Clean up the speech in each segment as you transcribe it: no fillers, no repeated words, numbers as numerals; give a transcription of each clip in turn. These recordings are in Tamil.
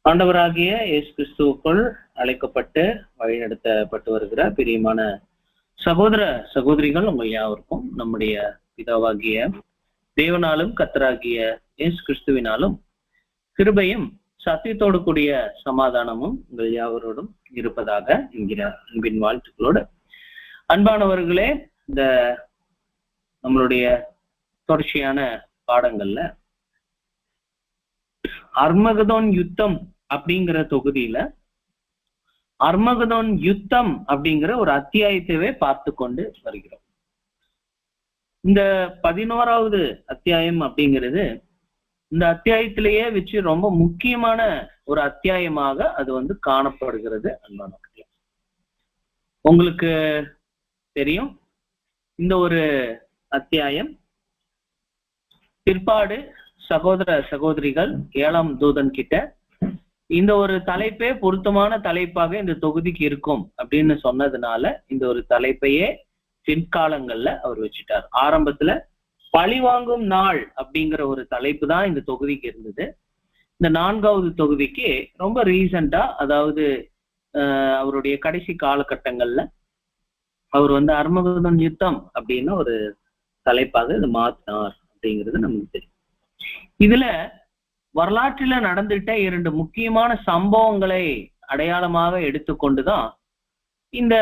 ஆண்டவராகிய இயேசு கிறிஸ்துவுக்குள் அழைக்கப்பட்டு வழிநடத்தப்பட்டு வருகிற பிரியமான சகோதர சகோதரிகள் உங்கள் யாவருக்கும் நம்முடைய பிதாவாகிய தேவனாலும் கர்த்தராகிய இயேசு கிறிஸ்துவினாலும் கிருபையும் சத்தியத்தோடு கூடிய சமாதானமும் உங்கள் யாவரோடும் இருப்பதாக என்கிற அன்பின் வாழ்த்துக்களோடு, அன்பானவர்களே, இந்த நம்மளுடைய தொடர்ச்சியான பாடங்கள்ல அர்மகதோன் யுத்தம் அப்படிங்கிற தொகுதியில அர்மகதோன் யுத்தம் அப்படிங்கிற ஒரு அத்தியாயத்தையே பார்த்து கொண்டு வருகிறோம். இந்த 11வது அத்தியாயம் அப்படிங்கிறது இந்த அத்தியாயத்திலேயே வச்சு ரொம்ப முக்கியமான ஒரு அத்தியாயமாக அது காணப்படுகிறது. அன்பானவர்களே, உங்களுக்கு தெரியும், இந்த ஒரு அத்தியாயம் பிற்பாடு சகோதர சகோதரிகள் 7ஆம் தூதன் கிட்ட இந்த ஒரு தலைப்பே பொருத்தமான தலைப்பாக இந்த தொகுதிக்கு இருக்கும் அப்படின்னு சொன்னதுனால இந்த ஒரு தலைப்பையே பிற்காலங்கள்ல அவர் வச்சுட்டார். ஆரம்பத்துல பழிவாங்கும் நாள் அப்படிங்கிற ஒரு தலைப்பு தான் இந்த தொகுதிக்கு இருந்தது. இந்த 4வது தொகுதிக்கு ரொம்ப ரீசெண்டா, அதாவது அவருடைய கடைசி காலகட்டங்கள்ல அவர் அர்மகதோன் யுத்தம் அப்படின்னு ஒரு தலைப்பாக இது மாத்தினார் அப்படிங்கிறது நமக்கு தெரியும். இதுல வரலாற்றில நடந்துட்ட 2 முக்கியமான சம்பவங்களை அடையாளமாக எடுத்துக்கொண்டுதான் இந்த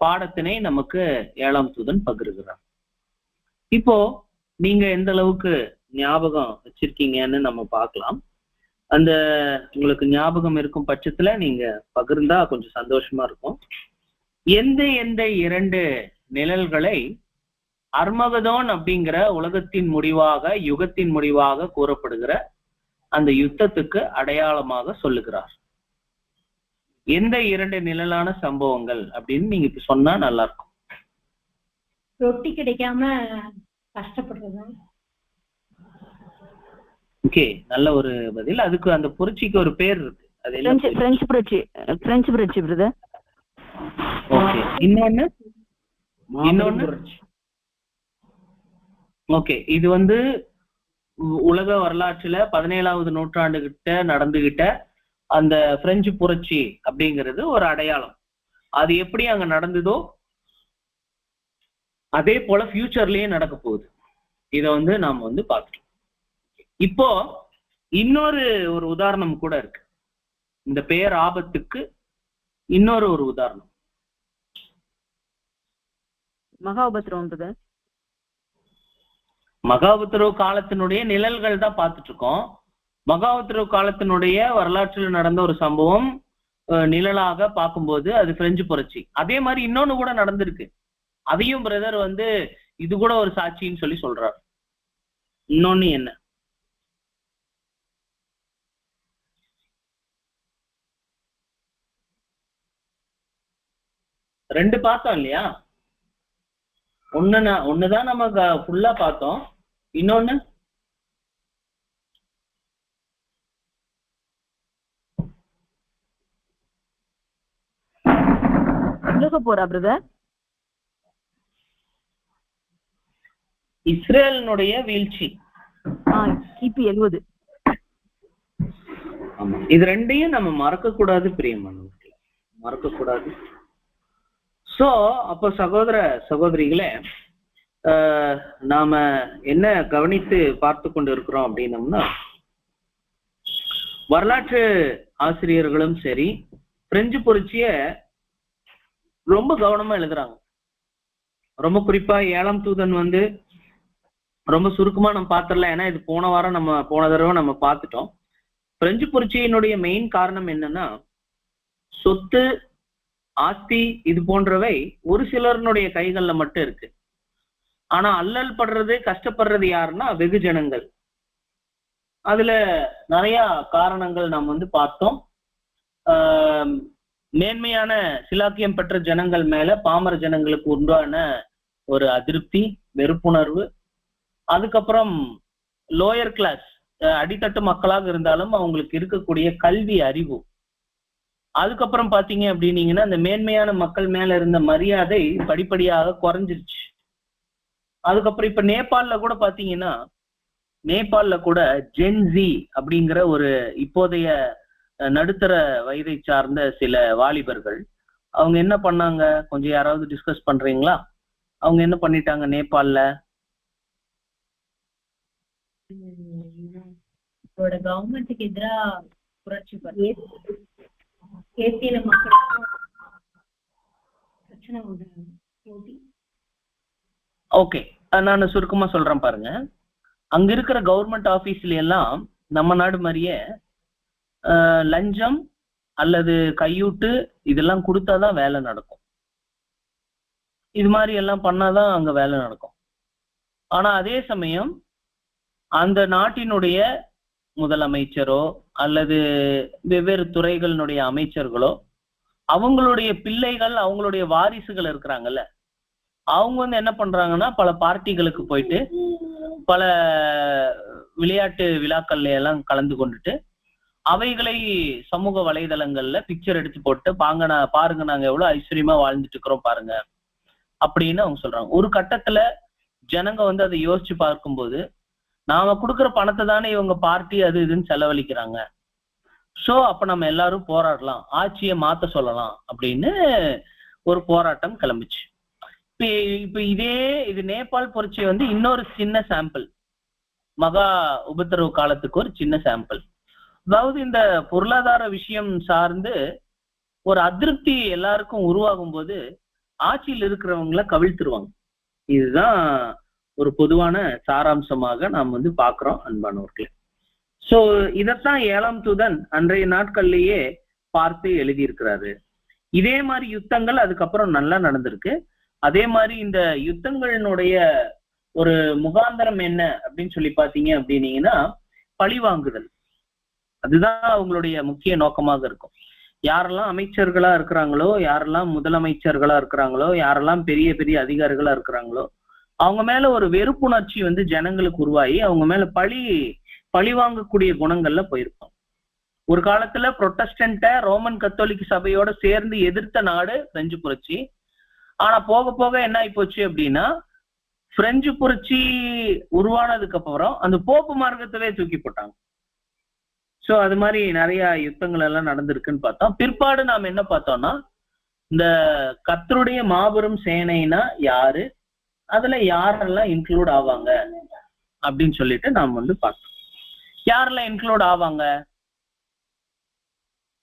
பாடத்தினை நமக்கு 7ஆம் தூதன் பகிர்கிறார். இப்போ நீங்க எந்த அளவுக்கு ஞாபகம் வச்சிருக்கீங்கன்னு நம்ம பார்க்கலாம். அந்த உங்களுக்கு ஞாபகம் இருக்கும் பட்சத்துல நீங்க பகிர்ந்தா கொஞ்சம் சந்தோஷமா இருக்கும். எந்த 2 நிழல்களை அர்மகதோன் அப்படிங்கிற உலகத்தின் முடிவாக, யுகத்தின் முடிவாக கூறப்படுகிற அந்த யுத்தத்துக்கு அடையாளமாக சொல்லுகிறார்? எந்த 2 நிழலான சம்பவங்கள் அப்படின்னு நீங்க இப்ப சொன்னா நல்லா இருக்கும். ரொட்டி கிடைக்காம கஷ்டப்படுறது. ஓகே, நல்ல ஒரு பதில். அதுக்கு அந்த புரட்சிக்கு ஒரு பேர் இருக்கு. அது என்ன? பிரெஞ்சு புரட்சி. பிரெஞ்சு புரட்சி பிரதர். ஓகே, இன்னொன்னு ஓகே, இது உலக வரலாற்றுல 17வது நூற்றாண்டு கிட்ட நடந்துகிட்ட அந்த பிரெஞ்சு புரட்சி அப்படிங்கிறது ஒரு அடையாளம். அது எப்படி அங்க நடந்ததோ அதே போல ஃபியூச்சர்லயே நடக்க போகுது. இத நாம பார்த்துட்டோம். இப்போ இன்னொரு ஒரு உதாரணம் கூட இருக்கு. இந்த பேர் ஆபத்துக்கு இன்னொரு ஒரு உதாரணம் மகாபத்ரம். மகாபத்ரவ காலத்தினுடைய நிழல்கள் தான் பார்த்துட்டு இருக்கோம். மகாபத்ரவ காலத்தினுடைய வரலாற்றில் நடந்த ஒரு சம்பவம் நிழலாக பார்க்கும்போது அது பிரெஞ்சு புரட்சி. அதே மாதிரி இன்னொன்னு கூட நடந்திருக்கு. அதையும் பிரதர் இது கூட ஒரு சாட்சின்னு சொல்லி சொல்றாரு. இன்னொன்னு என்ன? ரெண்டு பார்த்தோம் இல்லையா? ஒண்ணுதான் நம்ம ஃபுல்லா பார்த்தோம். இன்னொன்னு போறா பிரதர், இஸ்ரேலினுடைய வீழ்ச்சி கிபி 70. ஆமா, இது ரெண்டையும் நம்ம மறக்க கூடாது பிரியமானவர்களே, மறக்க கூடாது. சோ அப்ப சகோதர சகோதரிகளே, நாம என்ன கவனித்து பார்த்து கொண்டு இருக்கிறோம் அப்படின்னம்னா, வரலாற்று ஆசிரியர்களும் சரி பிரெஞ்சு புரட்சிய ரொம்ப கவனமா எழுதுறாங்க. ரொம்ப குறிப்பா 7ஆம் தூதன் ரொம்ப சுருக்கமா நம்ம பார்த்துடலாம். ஏன்னா இது போன தடவை நம்ம பார்த்துட்டோம். பிரெஞ்சு புரட்சியினுடைய மெயின் காரணம் என்னன்னா, சொத்து, ஆஸ்தி இது போன்றவை ஒரு சிலருடைய கைகள்ல மட்டும் இருக்கு. ஆனா அல்லல் படுறது, கஷ்டப்படுறது யாருன்னா வெகுஜனங்கள். அதுல நிறைய காரணங்கள் நாம் பார்த்தோம். மேன்மையான சிலாக்கியம் பெற்ற ஜனங்கள் மேல பாமர ஜனங்களுக்கு உண்டான ஒரு அதிருப்தி, வெறுப்புணர்வு. அதுக்கப்புறம் லோயர் கிளாஸ், அடித்தட்டு மக்களாக இருந்தாலும் அவங்களுக்கு இருக்கக்கூடிய கல்வி அறிவு. அதுக்கப்புறம் பாத்தீங்க அப்படின்னீங்கன்னா அந்த மேன்மையான மக்கள் மேல இருந்த மரியாதை படிப்படியாக குறைஞ்சிருச்சு. அதுக்கப்புறம் இப்ப நேபாள்ல கூட பாத்தீங்கன்னா, நேபாள்ல கூட ஜென்சி அப்படிங்கிற ஒரு இப்போதைய நடுத்தர வயதை சார்ந்த சில வாலிபர்கள். அவங்க என்ன பண்ணாங்க, கொஞ்சம் யாராவது டிஸ்கஸ் பண்றீங்களா? அவங்க என்ன பண்ணிட்டாங்க நேபாள்ல? கவர்மெண்ட்டுக்கு எதிராக புரட்சி பண்ணி ஏசியில மக்களுக்கும் பிரச்சனை உண்டு. ஓகே, நான் சுருக்கமா சொல்றேன் பாருங்க. அங்க இருக்கிற கவர்மெண்ட் ஆபீஸ்ல எல்லாம் நம்ம நாடு மாதிரியே லஞ்சம் அல்லது கையூட்டு இதெல்லாம் கொடுத்தாதான் வேலை நடக்கும். இது மாதிரி எல்லாம் பண்ணாதான் அங்க வேலை நடக்கும். ஆனா அதே சமயம் அந்த நாட்டினுடைய முதலமைச்சரோ அல்லது வெவ்வேறு துறைகளினுடைய அமைச்சர்களோ அவங்களுடைய பிள்ளைகள் அவங்களுடைய வாரிசுகள் இருக்கிறாங்கல்ல, அவங்க வந்து என்ன பண்றாங்கன்னா பல பார்ட்டிகளுக்கு போயிட்டு பல விளையாட்டு விழாக்கள்ல எல்லாம் கலந்து கொண்டுட்டு அவைகளை சமூக வலைதளங்கள்ல பிக்சர் எடுத்து போட்டு பாருங்க நாங்க எவ்வளவு ஐஸ்வர்யமா வாழ்ந்துட்டு இருக்கிறோம் பாருங்க அப்படின்னு அவங்க சொல்றாங்க. ஒரு கட்டத்துல ஜனங்க வந்து அதை யோசிச்சு பார்க்கும்போது நாம கொடுக்குற பணத்தை தானே இவங்க பார்ட்டி அது இதுன்னு செலவழிக்கிறாங்க, சோ அப்ப நம்ம எல்லாரும் போராடலாம், ஆட்சியை மாத்த சொல்லலாம் அப்படின்னு ஒரு போராட்டம் கிளம்பிச்சு. இப்ப இது நேபாள் புரட்சி வந்து இன்னொரு சின்ன சாம்பிள், மகா உபத்திரவு காலத்துக்கு ஒரு சின்ன சாம்பிள். அதாவது இந்த பொருளாதார விஷயம் சார்ந்து ஒரு அதிருப்தி எல்லாருக்கும் உருவாகும் போது ஆட்சியில் இருக்கிறவங்கள கவிழ்த்துருவாங்க. இதுதான் ஒரு பொதுவான சாராம்சமாக நாம் வந்து பாக்குறோம் அன்பானவர்களே. சோ இதத்தான் 7ஆம் தூதன் அன்றைய நாட்கள்லயே பார்த்து எழுதியிருக்கிறாரு. இதே மாதிரி யுத்தங்கள் அதுக்கப்புறம் நல்லா நடந்திருக்கு. அதே மாதிரி இந்த யுத்தங்களினுடைய ஒரு முகாந்தரம் என்ன அப்படின்னு சொல்லி பாத்தீங்க அப்படின்னீங்கன்னா பழிவாங்குதல். அதுதான் அவங்களுடைய முக்கிய நோக்கமாக இருக்கும். யாரெல்லாம் அமைச்சர்களா இருக்கிறாங்களோ, யாரெல்லாம் முதலமைச்சர்களா இருக்கிறாங்களோ, யாரெல்லாம் பெரிய பெரிய அதிகாரிகளா இருக்கிறாங்களோ அவங்க மேல ஒரு வெறுப்புணர்ச்சி வந்து ஜனங்களுக்கு உருவாகி அவங்க மேல பழி வாங்கக்கூடிய குணங்கள்ல போயிருப்பாங்க. ஒரு காலத்துல புரொட்டஸ்டன்ட ரோமன் கத்தோலிக்க சபையோட சேர்ந்து எதிர்த்த நாடு பிரெஞ்சு புரட்சி. ஆனா போக போக என்ன ஆகி போச்சு அப்படின்னா பிரெஞ்சு புரட்சி உருவானதுக்கு அப்புறம் அந்த போப்பு மார்க்கத்தவே தூக்கி போட்டாங்க. சோ அது மாதிரி நிறைய யுத்தங்கள் எல்லாம் நடந்திருக்குன்னு பார்த்தோம். பிற்பாடு நாம் என்ன பார்த்தோம்னா இந்த கர்த்தருடைய மாபெரும் சேனைனா யாரு, அதுல யாரெல்லாம் இன்க்ளூட் ஆவாங்க அப்படின்னு சொல்லிட்டு நாம் வந்து பார்த்தோம். யாரெல்லாம் இன்க்ளூட் ஆவாங்க,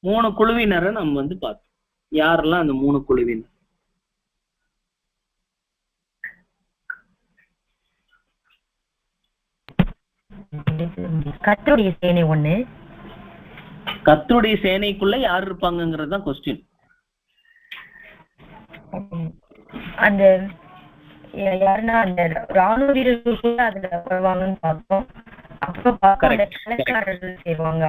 3 குழுவினரை நம்ம வந்து பார்த்தோம். யாரெல்லாம் அந்த 3 குழுவினர்? கர்த்தருடைய சேனை ஒண்ணு. கர்த்தருடைய சேனைக்குள்ள யார் இருப்பாங்கிறது தான் கொஸ்டின். அந்த யாருன்னா அந்த ராணுவ வீரர்கள் கூட அதுல வருவாங்கன்னு பார்த்தோம். அப்ப கலெக்டர்கள் சேருவாங்க.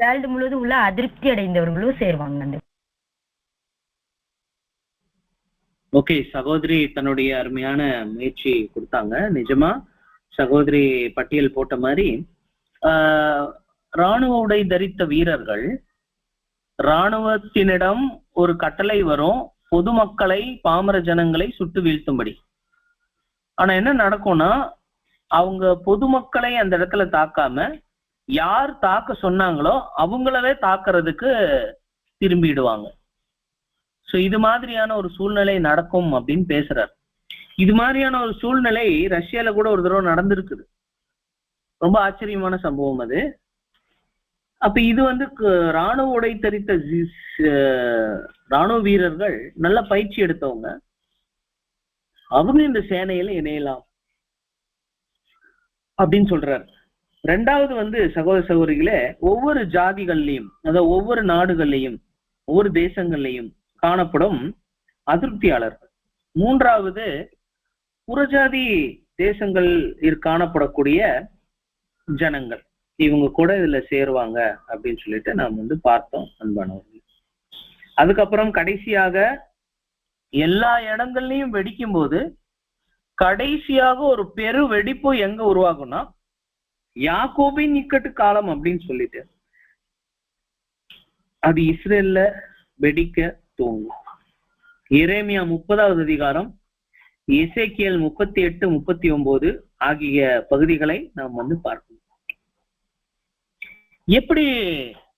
வேர்ல்டு முழுவதும் உள்ள அதிருப்தி அடைந்தவர்களும் சேருவாங்க. அந்த ஓகே, சகோதரி தன்னுடைய அருமையான முயற்சி கொடுத்தாங்க. நிஜமா சகோதரி பட்டியல் போட்ட மாதிரி ராணுவ உடை தரித்த வீரர்கள், ராணுவத்தினிடம் ஒரு கட்டளை வரும், பொதுமக்களை பாமர ஜனங்களை சுட்டு வீழ்த்தும்படி. ஆனா என்ன நடக்கும்னா அவங்க பொதுமக்களை அந்த இடத்துல தாக்காம யார் தாக்க சொன்னாங்களோ அவங்களவே தாக்குறதுக்கு திரும்பிடுவாங்க. சோ இது மாதிரியான ஒரு சூழ்நிலை நடக்கும் அப்படின்னு பேசுறாரு. இது மாதிரியான ஒரு சூழ்நிலை ரஷ்யால கூட ஒரு தடவை நடந்திருக்குது. ரொம்ப ஆச்சரியமான சம்பவம் அது. அப்ப இது வந்து ராணுவ உடை தரித்த ராணுவ வீரர்கள் நல்ல பயிற்சி எடுத்தவங்க, அவங்க இந்த சேனையில இணையலாம் அப்படின்னு சொல்றாரு. 2வது வந்து சகோதர சகோதரிகளே, ஒவ்வொரு ஜாதிகள்லையும் அதாவது ஒவ்வொரு நாடுகள்லையும் ஒவ்வொரு தேசங்கள்லையும் காணப்படும் அதிருப்தியாளர்கள். 3வது புறஜாதி தேசங்கள் காணப்படக்கூடிய ஜனங்கள், இவங்க கூட இதுல சேருவாங்க அப்படின்னு சொல்லிட்டு நாம் வந்து பார்த்தோம் அன்பானவர்கள். அதுக்கப்புறம் கடைசியாக எல்லா இடங்கள்லயும் வெடிக்கும் போது கடைசியாக ஒரு பெரு வெடிப்பு எங்க உருவாகும்னா யாக்கோபின் இக்கட்டு காலம் அப்படின்னு சொல்லிட்டு அது இஸ்ரேல்ல வெடிக்க தூங்கும். எரேமியா 30வது அதிகாரம், எசேக்கியேல் 38, 39 ஆகிய பகுதிகளை நாம் வந்து பார்க்கணும். எப்படி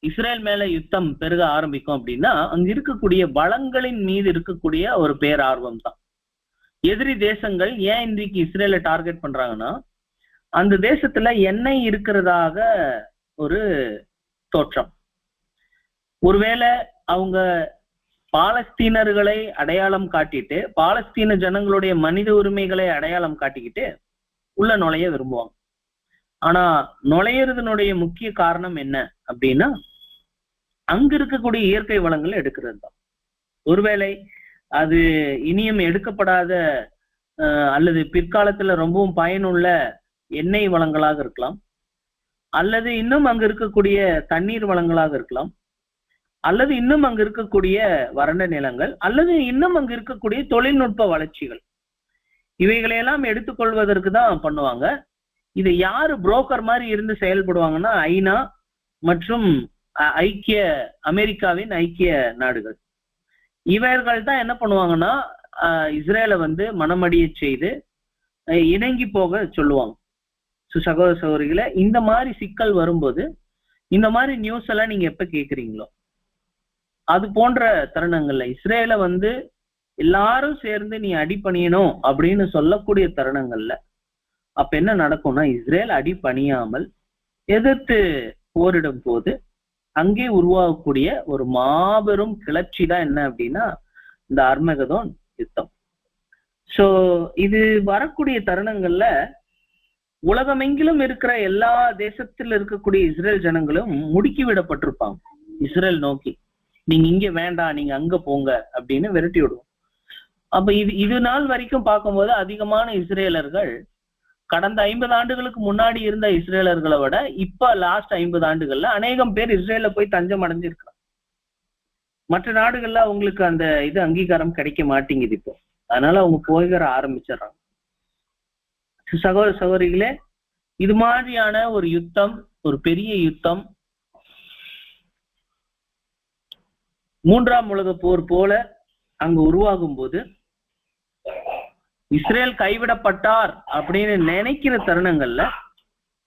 இஸ்ரேல் மேல யுத்தம் பெருக ஆரம்பிக்கும் அப்படின்னா, அங்க இருக்கக்கூடிய வளங்களின் மீது இருக்கக்கூடிய ஒரு பேரார்வம் தான். எதிரி தேசங்கள் ஏன் இன்றைக்கு இஸ்ரேலை டார்கெட் பண்றாங்கன்னா, அந்த தேசத்துல எண்ணெய் இருக்கிறதாக ஒரு தோற்றம். ஒருவேளை அவங்க பாலஸ்தீனர்களை அடையாளம் காட்டிட்டு, பாலஸ்தீன ஜனங்களுடைய மனித உரிமைகளை அடையாளம் காட்டிக்கிட்டு உள்ள நுழைய விரும்புவாங்க. ஆனா நுழையிறதுனுடைய முக்கிய காரணம் என்ன அப்படின்னா, அங்க இருக்கக்கூடிய இயற்கை வளங்களை எடுக்கிறது தான். ஒருவேளை அது இனியும் எடுக்கப்படாத அல்லது பிற்காலத்துல ரொம்பவும் பயனுள்ள எண்ணெய் வளங்களாக இருக்கலாம், அல்லது இன்னும் அங்க இருக்கக்கூடிய தண்ணீர் வளங்களாக இருக்கலாம், அல்லது இன்னும் அங்க இருக்கக்கூடிய வறண்ட நிலங்கள், அல்லது இன்னும் அங்க இருக்கக்கூடிய தொழில்நுட்ப வளர்ச்சிகள், இவைகளையெல்லாம் எடுத்துக்கொள்வதற்கு தான் பண்ணுவாங்க. இதை யாரு புரோக்கர் மாதிரி இருந்து செயல்படுவாங்கன்னா, ஐநா மற்றும் அமெரிக்காவின் ஐக்கிய நாடுகள். இவர்கள் தான் என்ன பண்ணுவாங்கன்னா, இஸ்ரேலை மனமடிய செய்து இணங்கி போக சொல்லுவாங்க. சகோதர சகோதரிகளை, இந்த மாதிரி சிக்கல் வரும்போது இந்த மாதிரி நியூஸ் எல்லாம் நீங்க எப்ப கேக்குறீங்களோ, அது போன்ற தருணங்கள்ல இஸ்ரேலை எல்லாரும் சேர்ந்து நீ அடிபணியணும் அப்படின்னு சொல்லக்கூடிய தருணங்கள்ல அப்ப என்ன நடக்கும்னா, இஸ்ரேல் அடிபணியாமல் எதிர்த்து போரிடும் போது அங்கே உருவாகக்கூடிய ஒரு மாபெரும் கிளர்ச்சி தான் என்ன அப்படின்னா இந்த அர்மகதோன் யுத்தம். சோ இது வரக்கூடிய தருணங்கள்ல உலகமெங்கிலும் இருக்கிற எல்லா தேசத்துல இருக்கக்கூடிய இஸ்ரேல் ஜனங்களும் முடுக்கி விடப்பட்டிருப்பாங்க இஸ்ரேல் நோக்கி. நீங்க இங்க வேண்டாம், நீங்க அங்க போங்க அப்படின்னு விரட்டி விடுவோம். அப்ப இது நாள் வரைக்கும் பார்க்கும்போது அதிகமான இஸ்ரேலர்கள் கடந்த 50 ஆண்டுகளுக்கு முன்னாடி இருந்த இஸ்ரேலர்களை விட இப்ப லாஸ்ட் 50 ஆண்டுகள்ல அநேகம் பேர் இஸ்ரேல போய் தஞ்சம் அடைஞ்சிருக்கிறாங்க. மற்ற நாடுகள்ல அவங்களுக்கு அந்த இது அங்கீகாரம் கிடைக்க மாட்டேங்குது இப்போ, அதனால அவங்க போய்கிற ஆரம்பிச்சிடறாங்க. சகோதர சகோதரிகளே, இது மாதிரியான ஒரு யுத்தம், ஒரு பெரிய யுத்தம், 3ஆம் உலக போர் போல அங்க உருவாகும் போது இஸ்ரேல் கைவிடப்பட்டார் அப்படின்னு நினைக்கிற தருணங்கள்ல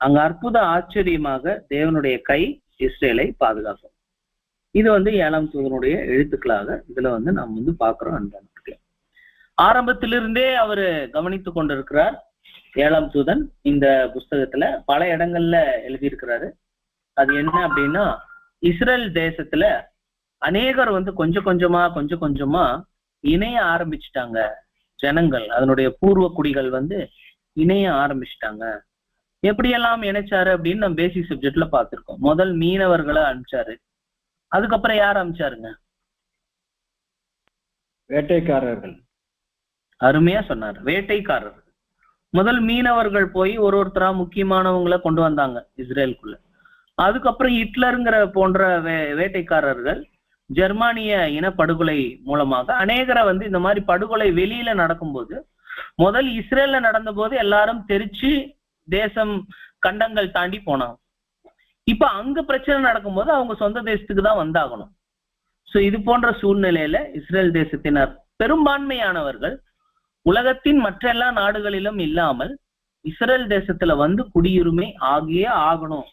அங்க அற்புத ஆச்சரியமாக தேவனுடைய கை இஸ்ரேலை பாதுகாக்கும். இது 7ஆம் தூதனுடைய எழுத்துக்களாக இதுல நாம் பாக்குறோம். அன்பான ஆரம்பத்திலிருந்தே அவரு கவனித்து கொண்டிருக்கிறார். 7ஆம் தூதன் இந்த புஸ்தகத்துல பல இடங்கள்ல எழுதியிருக்கிறாரு. அது என்ன அப்படின்னா, இஸ்ரேல் தேசத்துல அநேகர் கொஞ்சம் கொஞ்சமா இணைய ஆரம்பிச்சுட்டாங்க. ஜனங்கள், அதனுடைய பூர்வ குடிகள் இணைய ஆரம்பிச்சுட்டாங்க. எப்படியெல்லாம் இணைச்சாரு அப்படின்னு நம்ம பேசிக் சப்ஜெக்ட்ல பார்த்திருக்கோம். முதல் மீனவர்களை அனுப்பிச்சாரு. அதுக்கப்புறம் யார் அனுப்பிச்சாருங்க? வேட்டைக்காரர்கள். அருமையா சொன்னார், வேட்டைக்காரர்கள். முதல் மீனவர்கள் போய் ஒருத்தரா முக்கியமானவங்களை கொண்டு வந்தாங்க இஸ்ரேலுக்குள்ள. அதுக்கப்புறம் ஹிட்லருங்கிற போன்ற வேட்டைக்காரர்கள் ஜெர்மானிய இனப்படுகொலை மூலமாக அநேகரை இந்த மாதிரி படுகொலை வெளியில நடக்கும்போது, முதல் இஸ்ரேல்ல நடந்த போது எல்லாரும் தெரிச்சு தேசம் கண்டங்கள் தாண்டி போனாங்க. இப்ப அங்க பிரச்சனை நடக்கும்போது அவங்க சொந்த தேசத்துக்கு தான் வந்தாகணும். சோ இது போன்ற சூழ்நிலையில இஸ்ரேல் தேசத்தினர் பெரும்பான்மையானவர்கள் உலகத்தின் மற்ற எல்லா நாடுகளிலும் இல்லாமல் இஸ்ரேல் தேசத்துல குடியுரிமை ஆகியே ஆகணும்,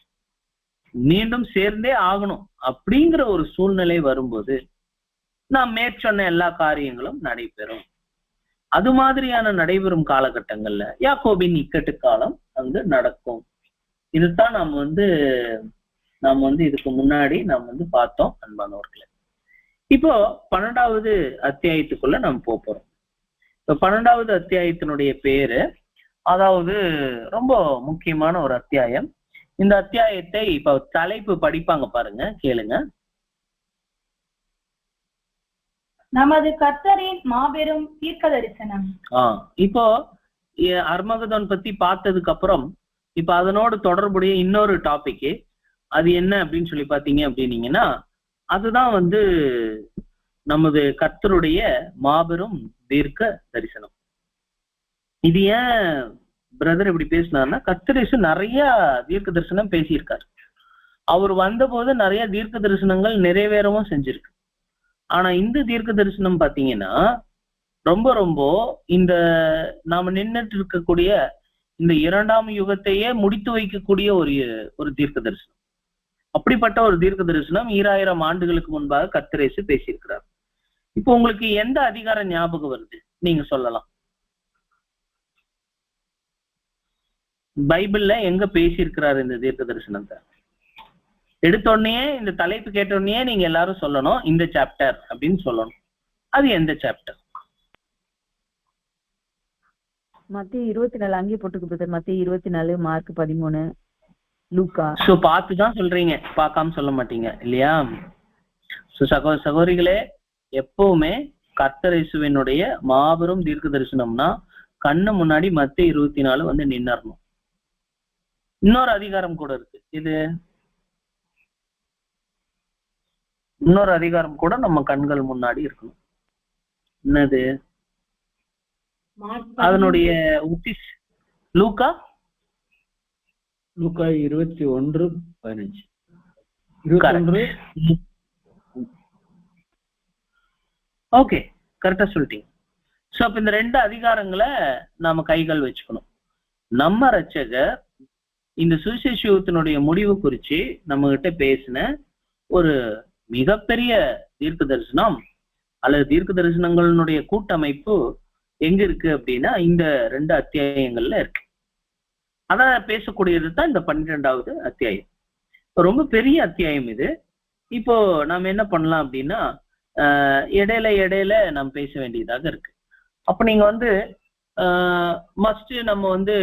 மீண்டும் சேர்ந்தே ஆகணும் அப்படிங்கிற ஒரு சூழ்நிலை வரும்போது நாம் மேற்சொன்ன எல்லா காரியங்களும் நடைபெறும். அது மாதிரியான நடைபெறும் காலகட்டங்கள்ல யாக்கோபின் இக்கட்டு காலம் அங்கு நடக்கும். இதுதான் நாம் இதுக்கு முன்னாடி நாம் பார்த்தோம் அன்பானவர்களே. இப்போ 12வது அத்தியாயத்துக்குள்ள நாம் போறோம். இப்ப 12வது அத்தியாயத்தினுடைய பேரு, அதாவது ரொம்ப முக்கியமான ஒரு அத்தியாயம். இந்த அத்தியாயத்தை இப்ப தலைப்பு படிப்பாங்க பாருங்க, கேளுங்க. நமது கர்த்தரின் மாபெரும் தீர்க்க தரிசனம். இப்போ அர்மகதோன் பத்தி பார்த்ததுக்கு அப்புறம் இப்ப அதனோடு தொடர்புடைய இன்னொரு டாபிக் அது என்ன அப்படின்னு சொல்லி பாத்தீங்க அப்படின்னீங்கன்னா, அதுதான் நமது கர்த்தருடைய மாபெரும் தீர்க்க தரிசனம். இது ஏன் பிரதர் இப்படி பேசினார்னா, கர்த்தரேசு நிறைய தீர்க்க தரிசனம் பேசியிருக்காரு. அவர் வந்தபோது நிறைய தீர்க்க தரிசனங்கள் நிறைவேறவும் செஞ்சிருக்கு. ஆனா இந்த தீர்க்க தரிசனம் பாத்தீங்கன்னா ரொம்ப இந்த நாம நின்றுட்டு இருக்கக்கூடிய இந்த 2ஆம் யுகத்தையே முடித்து வைக்கக்கூடிய ஒரு தீர்க்க தரிசனம். அப்படிப்பட்ட ஒரு தீர்க்க தரிசனம் 2000 ஆண்டுகளுக்கு முன்பாக கர்த்தர் இயேசு பேசியிருக்கிறார். இப்போ உங்களுக்கு எந்த அதிகாரம் ஞாபகம் வருது நீங்க சொல்லலாம். பைபிள்ல எங்க பேசியிருக்கிறாரு இந்த தீர்க்க தரிசனத்தை? எடுத்தோடனே இந்த தலைப்பு கேட்டோடனே நீங்க எல்லாரும் சொல்லணும் இந்த சாப்டர் அப்படின்னு சொல்லணும். அது எந்த சாப்டர்? மத்திய 24 அங்கேயே போட்டுக்கு பிரதர். மத்திய 24, மார்க் 13, லூக்கா. சோ பார்த்துதான் சொல்றீங்க, பார்க்காம சொல்ல மாட்டீங்க இல்லையா? சோ சகோதரிகளே, எப்பவுமே கர்த்தர் இயேசுவினுடைய மாபெரும் தீர்க்க தரிசனம்னா கண்ணு முன்னாடி மத்திய 24 வந்து நின்னறணும். இன்னொரு அதிகாரம் கூட இருக்கு. இது இன்னொரு அதிகாரம் கூட நம்ம கண்கள் முன்னாடி இருக்கணும். என்னது? அதனுடைய லூக்கா 21:15. 21. ஓகே, கரெக்டா சொல்லிட்டீங்க. சோ அப்ப இந்த 2 அதிகாரங்களை நாம கைகள் வச்சுக்கணும். நம்ம ரட்சகர் இந்த சுவிசேஷத்தினுடைய முடிவு குறிச்சு நம்ம கிட்ட பேசின ஒரு மிகப்பெரிய தீர்க்க தரிசனம் அல்லது தீர்க்க தரிசனங்களுடைய கூட்டமைப்பு எங்க இருக்கு அப்படின்னா இந்த 2 அத்தியாயங்கள்ல இருக்கு. அத பேசக்கூடியது தான் இந்த 12வது அத்தியாயம். ரொம்ப பெரிய அத்தியாயம் இது. இப்போ நாம என்ன பண்ணலாம் அப்படின்னா இடையில நம்ம பேச வேண்டியதாக இருக்கு. அப்ப நீங்க வந்து மஸ்ட் நம்ம வந்து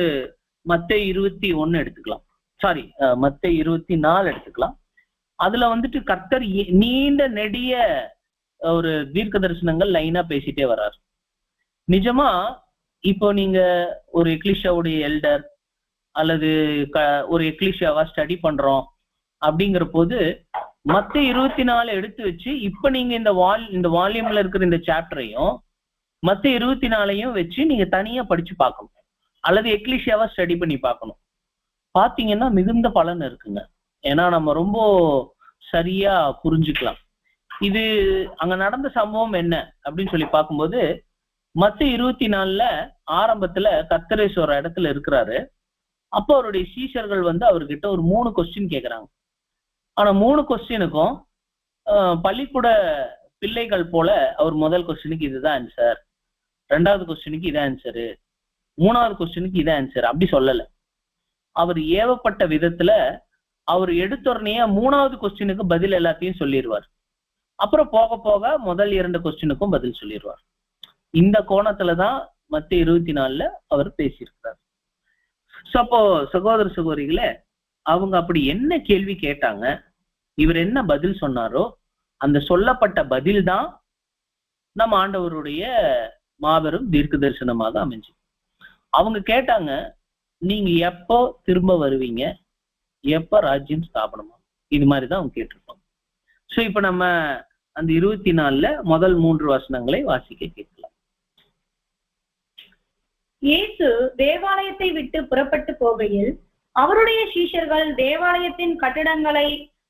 மத்தேயு 21 எடுத்துக்கலாம். சாரி, மத்தேயு 24 எடுத்துக்கலாம். அதுல வந்துட்டு கர்த்தர் நீண்ட நெடிய ஒரு தீர்க்க தரிசனங்கள் லைனா பேசிட்டே வர்றாரு. நிஜமா இப்போ நீங்க ஒரு எக்லிஷியாவுடைய எல்டர் அல்லது ஒரு எக்லிஷியாவா ஸ்டடி பண்றோம் அப்படிங்கிற போது மத்தேயு 24 எடுத்து வச்சு இப்ப நீங்க இந்த வால்யூம்ல இருக்கிற இந்த சாப்டரையும் மத்தேயு 24 வச்சு நீங்க தனியா படிச்சு பார்க்கணும் அல்லது எக்லிஷியாவா ஸ்டடி பண்ணி பார்க்கணும். பாத்தீங்கன்னா மிகுந்த பலன் இருக்குங்க. ஏன்னா நம்ம ரொம்ப சரியா புரிஞ்சுக்கலாம். இது அங்க நடந்த சம்பவம் என்ன அப்படின்னு சொல்லி பார்க்கும்போது மத்தேயு 24 ஆரம்பத்துல கர்த்தர் இயேசு ஒரு இடத்துல இருக்கிறாரு. அப்போ அவருடைய சீஷர்கள் வந்து அவர்கிட்ட ஒரு 3 கொஸ்டின் கேட்கறாங்க. ஆனா 3 கொஸ்டினுக்கும் பள்ளிக்கூட பிள்ளைகள் போல அவர் முதல் கொஸ்டினுக்கு இதுதான் ஆன்சர், 2வது கொஸ்டினுக்கு இதான் ஆன்சரு, 3வது கொஸ்டினுக்கு இதான் ஆன்சர் அப்படி சொல்லல. அவர் ஏவப்பட்ட விதத்துல அவர் எடுத்தோடனே 3வது கொஸ்டினுக்கு பதில் எல்லாத்தையும் சொல்லிடுவார். அப்புறம் போக போக முதல் 2 கொஸ்டினுக்கும் பதில் சொல்லிடுவார். இந்த கோணத்துலதான் மத்தேயு 24 அவர் பேசியிருக்கிறார். அப்போ சகோதர சகோதரிகளே, அவங்க அப்படி என்ன கேள்வி கேட்டாங்க, இவர் என்ன பதில் சொன்னாரோ அந்த சொல்லப்பட்ட பதில் தான் நம்ம ஆண்டவருடைய மாபெரும் தீர்க்க தரிசனமாக அமைஞ்சு. அவங்க கேட்டாங்க, நீங்க எப்போ திரும்ப வருவீங்க, எப்ப ராஜ்யம் ஸ்தாபனமா, இது மாதிரிதான் அவங்க கேட்டிருப்பாங்க. சோ இப்ப நம்ம அந்த 24 முதல் 3 வசனங்களை வாசிக்க கேட்கலாம். இயேசு தேவாலயத்தை விட்டு புறப்பட்டு போகையில் அவருடைய சீஷர்கள் தேவாலயத்தின் கட்டிடங்களை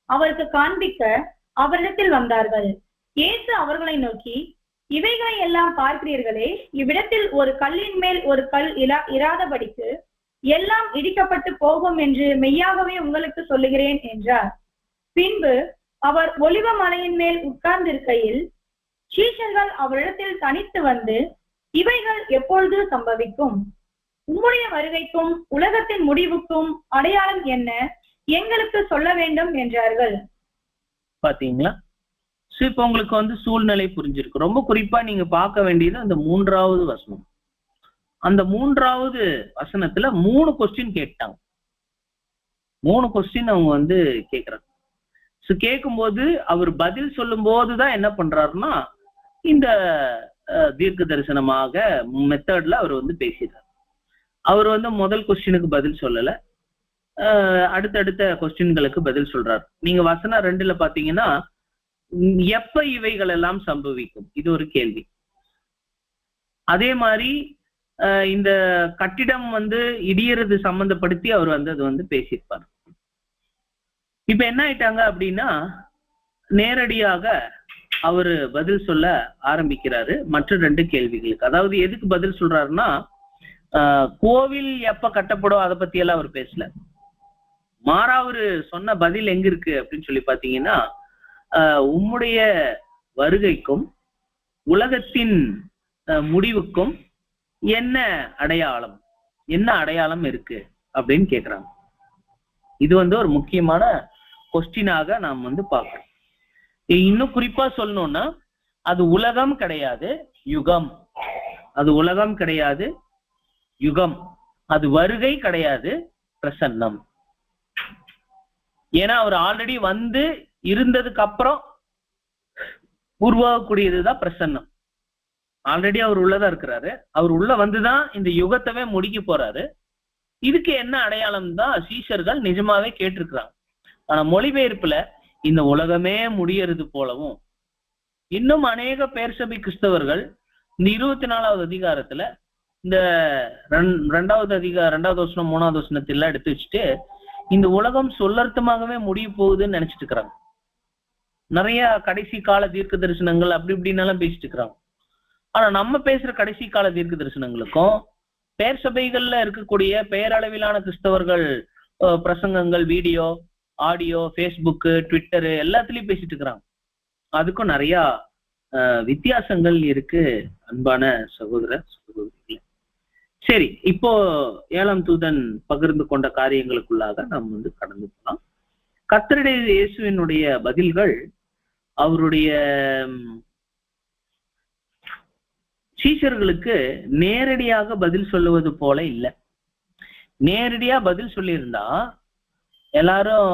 அவருக்கு காண்பிக்க அவரிடத்தில் வந்தார்கள். இயேசு அவர்களை நோக்கி, இவைகளை எல்லாம் பார்க்கிறீர்களே, இவ்விடத்தில் ஒரு கல்லின் மேல் ஒரு கல் இராதபடிக்கு எல்லாம் இடிக்கப்பட்டு போகும் என்று மெய்யாகவே உங்களுக்கு சொல்லுகிறேன் என்றார். பின்பு அவர் ஒலிவ மலையின் மேல் உட்கார்ந்திருக்கையில் சீஷர்கள் அவரிடத்தில் தனித்து வந்து, இவைகள் எப்பொழுது சம்பவிக்கும்? உம்முடைய வருகைக்கும் உலகத்தின் முடிவுக்கும் அடையாளம் என்ன? எங்களுக்கு சொல்ல வேண்டும் என்றார்கள். பாத்தீங்களா? இப்ப உங்களுக்கு வந்து சூழ்நிலை புரிஞ்சிருக்கு. ரொம்ப குறிப்பா நீங்க பார்க்க வேண்டியது அந்த 3வது வசனம். அந்த 3வது வசனத்துல 3 கொஸ்டின் கேட்டாங்க. 3 கொஸ்டின் அவங்க வந்து கேட்கிறாங்க. கேட்கும்போது அவர் பதில் சொல்லும் போதுதான் என்ன பண்றாருன்னா இந்த தீர்க்க தரிசனமாக மெத்தட்ல அவர் வந்து பேசிடுறார். அவர் வந்து முதல் கொஸ்டினுக்கு பதில் சொல்லல, அடுத்தடுத்த கொஸ்டின்களுக்கு பதில் சொல்றாரு. நீங்க வசனம் 2ல பாத்தீங்கன்னா எப்ப இவைகள் எல்லாம் சம்பவிக்கும், இது ஒரு கேள்வி. அதே மாதிரி இந்த கட்டிடம் வந்து இடியறது சம்பந்தப்படுத்தி அவர் வந்து அது வந்து பேசியிருப்பார். இப்ப என்ன ஆயிட்டாங்க அப்படின்னா நேரடியாக அவரு பதில் சொல்ல ஆரம்பிக்கிறாரு மற்ற 2 கேள்விகளுக்கு. அதாவது எதுக்கு பதில் சொல்றாருன்னா கோவில் எப்ப கட்டப்படும் அதை பத்தி எல்லாம் அவர் பேசல. மாறா அவரு சொன்ன பதில் எங்க இருக்கு அப்படின்னு சொல்லி பாத்தீங்கன்னா, உம்முடைய வருகைக்கும் உலகத்தின் முடிவுக்கும் என்ன அடையாளம், என்ன அடையாளம் இருக்கு அப்படின்னு கேக்குறாங்க. இது ஒரு முக்கியமான கொஸ்டினாக நாம் பார்க்கிறோம். இன்னும் குறிப்பா சொல்லணும்னா, அது உலகம் கிடையாது, யுகம். அது உலகம் கிடையாது, யுகம். அது வருகை கிடையாது, பிரசன்னம். ஏன்னா அவர் ஆல்ரெடி இருந்ததுக்கு அப்புறம் உருவாகக்கூடியதுதான் பிரசன்னம். ஆல்ரெடி அவர் உள்ளதா இருக்கிறாரு. அவர் உள்ள வந்துதான் இந்த யுகத்தவே முடிக்க போறாரு. இதுக்கு என்ன அடையாளம் தான் சீஷர்கள் நிஜமாவே கேட்டிருக்கிறாங்க. ஆனா மொழிபெயர்ப்புல இந்த உலகமே முடியறது போலவும், இன்னும் அநேக பேர்சபை கிறிஸ்தவர்கள் இந்த 24வது அதிகாரத்துல இந்த 2வது வசனம் 3வது வசனத்தில எடுத்து வச்சுட்டு இந்த உலகம் சொல்லர்த்தமாகவே முடிய போகுதுன்னு நினைச்சிட்டு இருக்கிறாங்க. நிறைய கடைசி கால தீர்க்க தரிசனங்கள் அப்படி இப்படின்னாலும் பேசிட்டு இருக்கிறாங்க. ஆனா நம்ம பேசுற கடைசி கால தீர்க்க தரிசனங்களுக்கும் பேர் சபைகள்ல இருக்கக்கூடிய பெயரளவிலான கிறிஸ்தவர்கள் பிரசங்கங்கள், வீடியோ, ஆடியோ, ஃபேஸ்புக்கு, ட்விட்டரு எல்லாத்துலயும் பேசிட்டு இருக்கிறாங்க. அதுக்கும் நிறைய வித்தியாசங்கள் இருக்கு அன்பான சகோதர சகோதரிகளே. சரி, இப்போ 7ஆம் தூதன் பகிர்ந்து கொண்ட காரியங்களுக்குள்ளாக நாம் கடந்து போகலாம். கர்த்தருடைய இயேசுவினுடைய பதில்கள் அவருடைய சீஷர்களுக்கு நேரடியாக பதில் சொல்லுவது போல இல்லை. நேரடியா பதில் சொல்லியிருந்தா எல்லாரும்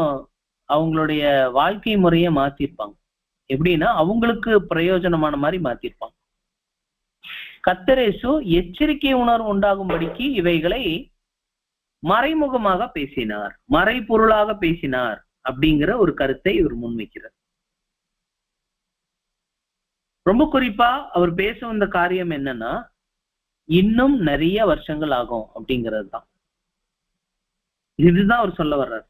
அவங்களுடைய வாழ்க்கை முறையை மாத்திருப்பாங்க. எப்படின்னா அவங்களுக்கு பிரயோஜனமான மாதிரி மாத்திருப்பாங்க. கர்த்தர் இயேசு எச்சரிக்கை உணர்வு உண்டாகும்படிக்கு இவைகளை மறைமுகமாக பேசினார், மறைபொருளாக பேசினார் அப்படிங்கிற ஒரு கருத்தை இவர் முன்வைக்கிறார். ரொம்ப குறிப்பா அவர் பேச வந்த காரியம் என்னன்னா, இன்னும் நிறைய வருஷங்கள் ஆகும் அப்படிங்கிறது தான். இதுதான் அவர் சொல்ல வர்றார்.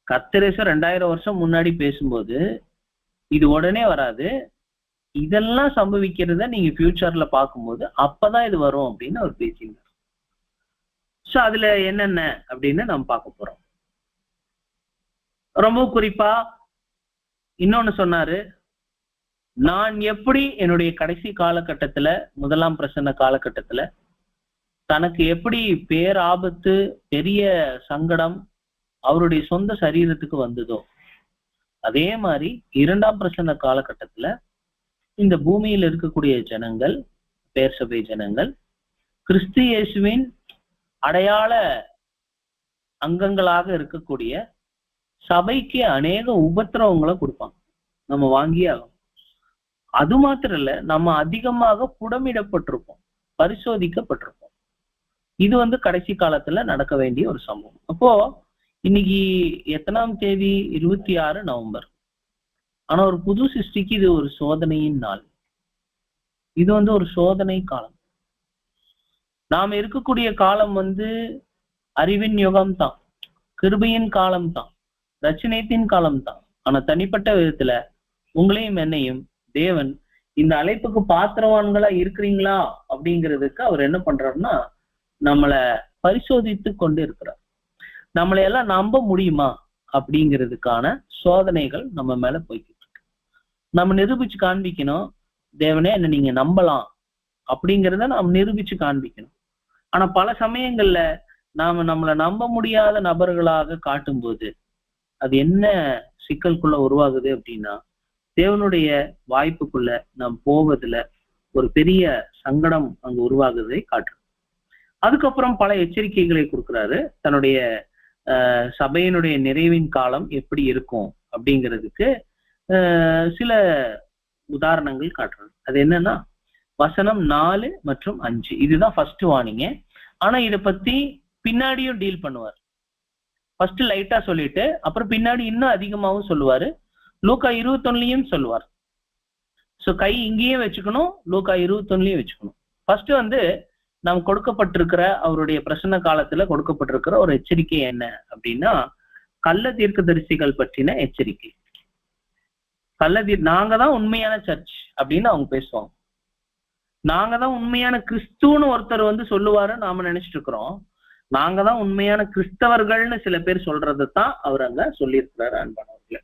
கர்த்தர் இயேசு 2000 வருஷம் முன்னாடி பேசும்போது இது உடனே வராது, இதெல்லாம் சம்பவிக்கிறத நீங்க ஃபியூச்சர்ல பார்க்கும்போது அப்பதான் இது வரும் அப்படின்னு அவர் பேசினார். சோ அதுல என்னென்ன அப்படின்னு நம்ம பார்க்க போறோம். ரொம்ப குறிப்பா இன்னொன்னு சொன்னாரு, நான் எப்படி என்னுடைய கடைசி காலகட்டத்துல, முதலாம் பிரசன்ன காலகட்டத்துல தனக்கு எப்படி பேராபத்து, பெரிய சங்கடம் அவருடைய சொந்த சரீரத்துக்கு வந்ததோ, அதே மாதிரி 2ஆம் பிரசன்ன காலகட்டத்துல இந்த பூமியில் இருக்கக்கூடிய ஜனங்கள், பேர் சபை ஜனங்கள், கிறிஸ்து இயேசுவின் அடையாள அங்கங்களாக இருக்கக்கூடிய சபைக்கு அநேக உபத்திரவங்களை கொடுப்பாங்க. நம்ம வாங்கியே ஆகும். அது மாத்திரம் இல்ல, நம்ம அதிகமாக புடமிடப்பட்டிருப்போம், பரிசோதிக்கப்பட்டிருப்போம். இது கடைசி காலத்துல நடக்க வேண்டிய ஒரு சம்பவம். அப்போ இன்னைக்கு எத்தனாம் தேதி? 26 நவம்பர். ஆனா ஒரு புது சிருஷ்டிக்கு இது ஒரு சோதனையின் நாள். இது ஒரு சோதனை காலம். நாம இருக்கக்கூடிய காலம் அறிவின் யுகம் தான், கிருபையின் காலம் தான், ரட்சணியத்தின் காலம் தான். ஆனா தனிப்பட்ட விதத்துல உங்களையும் என்னையும் தேவன் இந்த அழைப்புக்கு பாத்திரவான்களா இருக்கிறீங்களா அப்படிங்கிறதுக்கு அவர் என்ன பண்றாருன்னா, நம்மளை பரிசோதித்து கொண்டு இருக்கிறார். நம்மளை எல்லாம் நம்ப முடியுமா அப்படிங்கிறதுக்கான சோதனைகள் நம்ம மேல போய்கிட்டு இருக்கு. நம்ம நிரூபிச்சு காண்பிக்கணும், தேவனே என்ன நீங்க நம்பலாம் அப்படிங்கிறத நாம் நிரூபிச்சு காண்பிக்கணும். ஆனா பல சமயங்கள்ல நாம நம்மளை நம்ப முடியாத நபர்களாக காட்டும்போது அது என்ன சிக்கலுக்குள்ள உருவாகுது அப்படின்னா, தேவனுடைய வாய்ப்புக்குள்ள நாம் போவதுல ஒரு பெரிய சங்கடம் அங்க உருவாகுறதை காட்டுறது. அதுக்கப்புறம் பல எச்சரிக்கைகளை கொடுக்குறாரு. தன்னுடைய சபையினுடைய நிறைவின் காலம் எப்படி இருக்கும் அப்படிங்கிறதுக்கு சில உதாரணங்கள் காட்டுறது. அது என்னன்னா, வசனம் 4 மற்றும் 5. இதுதான் ஃபர்ஸ்ட் வார்னிங்க. ஆனா இதை பத்தி பின்னாடியும் டீல் பண்ணுவார். ஃபர்ஸ்ட் லைட்டா சொல்லிட்டு அப்புறம் பின்னாடி இன்னும் அதிகமாகவும் சொல்லுவாரு. லூக்கா 21லயும் சொல்லுவார். சோ கை இங்கேயும் வச்சுக்கணும், லூக்கா 21லயும் வச்சுக்கணும். ஃபர்ஸ்ட் நாம் கொடுக்கப்பட்டிருக்கிற அவருடைய பிரசன்ன காலத்துல கொடுக்கப்பட்டிருக்கிற ஒரு எச்சரிக்கை என்ன அப்படின்னா, கள்ள தீர்க்கதரிசிகள் பற்றின எச்சரிக்கை. நாங்க தான் உண்மையான சர்ச் அப்படின்னு அவங்க பேசுவாங்க. நாங்க தான் உண்மையான கிறிஸ்துன்னு ஒருத்தர் சொல்லுவாரு நாம நினைச்சிட்டு இருக்கிறோம். நாங்க தான் உண்மையான கிறிஸ்தவர்கள்னு சில பேர் சொல்றதைத்தான் அவர் அங்க சொல்லியிருக்கிறார் அன்பானவர்களே.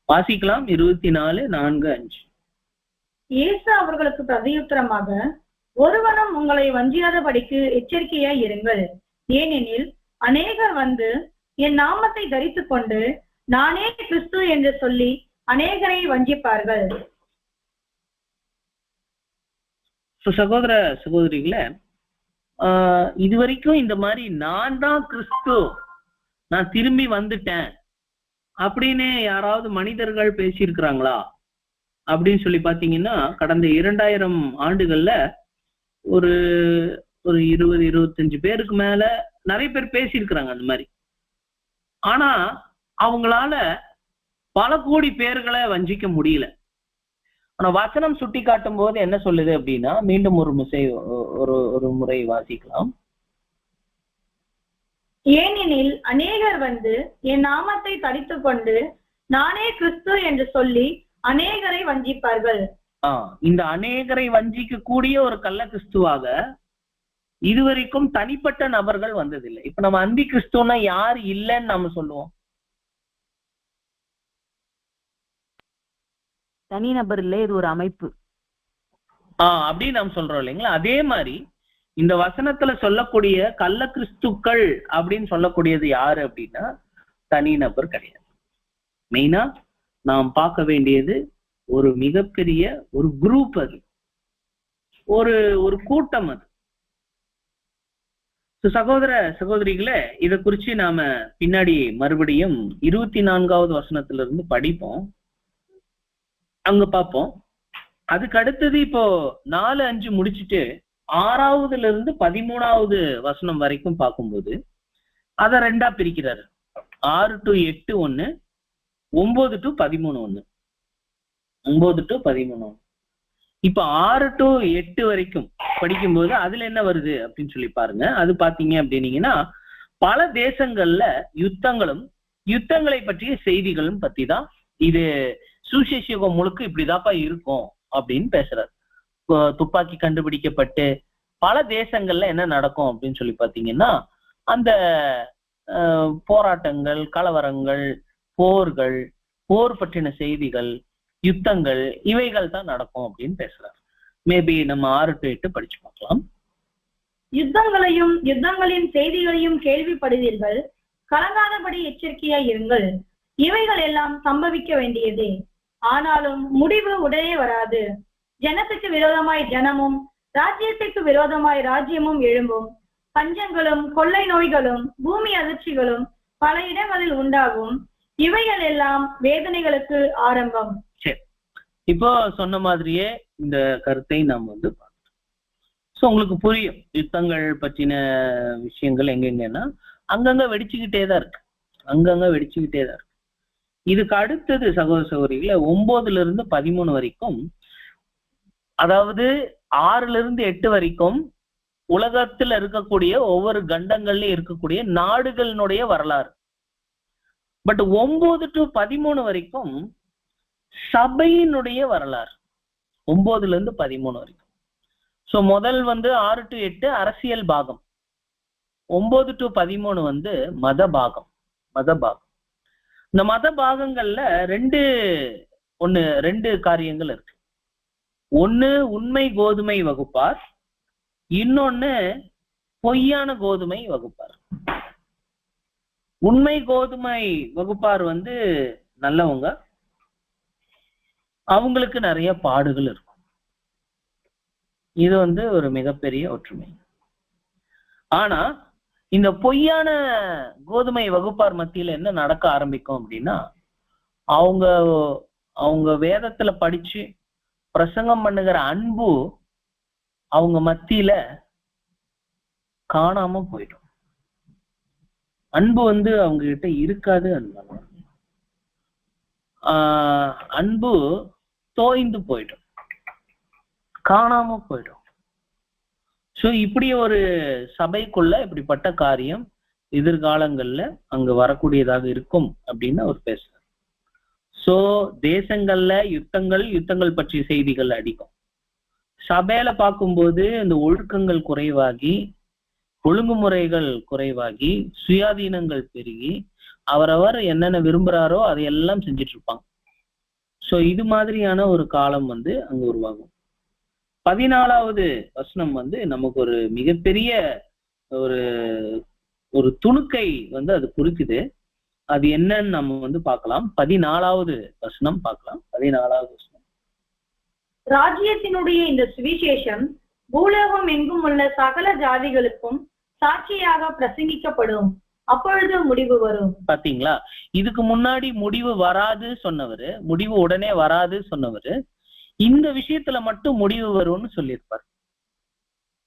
வாசிக்கலாம் 24:4-5. இயேசு அவர்களுக்கு பிரதியுத்தரமாக, ஒருவனும் உங்களை வஞ்சியாதபடிக்கு எச்சரிக்கையாய் இருங்கள். ஏனெனில் அநேகர் வந்து என் நாமத்தை தரித்துக் கொண்டு நானே கிறிஸ்து என்று சொல்லி அநேகரை வஞ்சிப்பார்கள். சகோதர சகோதரிகளே, இதுவரைக்கும் இந்த மாதிரி நான் தான் கிறிஸ்து, நான் திரும்பி வந்துட்டேன் அப்படின்னு யாராவது மனிதர்கள் பேசியிருக்கிறாங்களா அப்படின்னு சொல்லி பாத்தீங்கன்னா, கடந்த 2000 ஆண்டுகள்ல ஒரு 20-25 பேருக்கு மேல நிறைய பேர் பேசியிருக்கிறாங்க அந்த மாதிரி. ஆனா அவங்களால பல கோடி பேர்களை வஞ்சிக்க முடியல. ஆனா வசனம் சுட்டி காட்டும் போது என்ன சொல்லுது அப்படின்னா, மீண்டும் ஒரு முறை வாசிக்கலாம். ஏனெனில் அநேகர் வந்து என் நாமத்தை தரித்துக் கொண்டு நானே கிறிஸ்து என்று சொல்லி அநேகரை வஞ்சிப்பார்கள். இந்த அநேகரை வஞ்சிக்க கூடிய ஒரு கள்ள கிறிஸ்துவாக இதுவரைக்கும் தனிப்பட்ட நபர்கள் வந்ததில்லை. இப்ப நம்ம அந்தி கிறிஸ்துவனா யார் இல்லைன்னு நாம சொல்லுவோம்? தனி நபர் இல்லை, இது ஒரு அமைப்பு. அப்படின்னு நாம் சொல்றோம் இல்லைங்களா? அதே மாதிரி இந்த வசனத்துல சொல்லக்கூடிய கள்ள கிறிஸ்துக்கள் அப்படின்னு சொல்லக்கூடியது யாரு அப்படின்னா தனி நபர் கிடையாது. மெயினா நாம் பார்க்க வேண்டியது ஒரு மிகப்பெரிய ஒரு குரூப், அது ஒரு கூட்டம். அது சகோதர சகோதரிகளே, இதை குறிச்சு நாம பின்னாடி மறுபடியும் 24வது வசனத்துல இருந்து படிப்போம், அங்க பார்ப்போம். அதுக்கு அடுத்தது இப்போ 4-5 முடிச்சுட்டு 6வதுல இருந்து 13வது வசனம் வரைக்கும் பார்க்கும்போது அதை 2ஆ பிரிக்கிறாரு. 6 to 8 ஒண்ணு, 9 to 13 ஒண்ணு, 9 to 13. இப்ப 6 to 8 வரைக்கும் படிக்கும்போது அதுல என்ன வருது அப்படின்னு சொல்லி பாருங்க. அது பாத்தீங்க அப்படின்னீங்கன்னா, பல தேசங்கள்ல யுத்தங்களை பற்றிய செய்திகளும் பத்தி தான் இது சுசேஷகம் முழுக்க இப்படிதாப்பா இருக்கும் அப்படின்னு பேசுறாரு. துப்பாக்கி கண்டுபிடிக்கப்பட்டு பல தேசங்கள்ல என்ன நடக்கும் அப்படின்னு சொல்லி பாத்தீங்கன்னா, அந்த போராட்டங்கள், கலவரங்கள், போர் பற்றின செய்திகள், யுத்தங்கள், இவைகள் தான் நடக்கும் அப்படின்னு பேசுறாரு. மேபி நம்ம 6 to 8 படிச்சு பார்க்கலாம். யுத்தங்களையும் யுத்தங்களின் செய்திகளையும் கேள்விப்படுவீர்கள், கலங்காதபடி எச்சரிக்கையாய் இருங்கள். இவைகள் எல்லாம் சம்பவிக்க வேண்டியதே, ஆனாலும் முடிவு உடனே வராது. ஜனத்துக்கு விரோதமாய் ஜனமும் ராஜ்யத்துக்கு விரோதமாய் ராஜ்யமும் எழும்பும். பஞ்சங்களும் கொள்ளை நோய்களும் பூமி அதிர்ச்சிகளும் பல இடங்களில் உண்டாகும். இவைகள் எல்லாம் வேதனைகளுக்கு ஆரம்பம். சரி, இப்போ சொன்ன மாதிரியே இந்த கருத்தை நாம் வந்து பார்த்தோம். சோ உங்களுக்கு புரியும் யுத்தங்கள் பற்றின விஷயங்கள் எங்கெங்கன்னா அங்கங்க வெடிச்சுக்கிட்டே தான் இருக்கு. இதுக்கு அடுத்தது சகோதர சகோதரிகள 9ல இருந்து 13 வரைக்கும், அதாவது 6ல இருந்து 8 வரைக்கும் உலகத்துல இருக்கக்கூடிய ஒவ்வொரு கண்டங்கள்லயும் இருக்கக்கூடிய நாடுகளினுடைய வரலாறு. பட் 9 to 13 வரைக்கும் சபையினுடைய வரலாறு. 9ல இருந்து 13 வரைக்கும். சோ முதல் வந்து 6 to 8 அரசியல் பாகம், 9 to 13 வந்து மத பாகம். இந்த மத பாகங்கள்ல ரெண்டு காரியங்கள் இருக்கு. ஒண்ணு உண்மை கோதுமை வகுப்பார், இன்னொன்னு பொய்யான கோதுமை வகுப்பார். உண்மை கோதுமை வகுப்பார் வந்து நல்லவங்க, அவங்களுக்கு நிறைய பாடுகள் இருக்கும். இது வந்து ஒரு மிகப்பெரிய ஒற்றுமை. ஆனா இந்த பொய்யான கோதுமை வகுப்பார் மத்தியில என்ன நடக்க ஆரம்பிக்கும் அப்படின்னா, அவங்க வேதத்துல படிச்சு பிரசங்கம் பண்ணுகிற அன்பு அவங்க மத்தியில காணாம போயிடும். அன்பு வந்து அவங்க கிட்ட இருக்காது. அன்பு தோய்ந்து போயிடும், காணாம போயிடும். சோ இப்படி ஒரு சபைக்குள்ள இப்படிப்பட்ட காரியம் எதிர்காலங்கள்ல அங்க வரக்கூடியதாக இருக்கும் அப்படின்னு அவர் பேசுறார். சோ தேசங்கள்ல யுத்தங்கள் பற்றிய செய்திகள் அடிக்கும். சபையில பார்க்கும்போது இந்த ஒழுக்கங்கள் குறைவாகி ஒழுங்குமுறைகள் குறைவாகி சுயாதீனங்கள் பெருகி அவரவர் என்னென்ன விரும்புறாரோ அதையெல்லாம் செஞ்சுட்டு இருப்பாங்க. சோ இது மாதிரியான ஒரு காலம் வந்து அங்க உருவாகும். 14வது வசனம் வந்து நமக்கு ஒரு மிகப்பெரிய ஒரு ஒரு துணுக்கை வந்து அது குறிக்குது. அது என்னன்னு நம்ம வந்து பார்க்கலாம். 14வது வசனம் பார்க்கலாம். 14வது வசனம். ராஜ்யத்தினுடைய இந்த சுவிசேஷம் பூலோகம் எங்கும் உள்ள சகல ஜாதிகளுக்கும் சாட்சியாக பிரசங்கிக்கப்படும், அப்பொழுது முடிவு வரும். பாத்தீங்களா, இதுக்கு முன்னாடி முடிவு வராது சொன்னவரு, முடிவு உடனே வராது சொன்னவரு இந்த விஷயத்துல மட்டும் முடிவு வரும்னு சொல்லியிருப்பார்.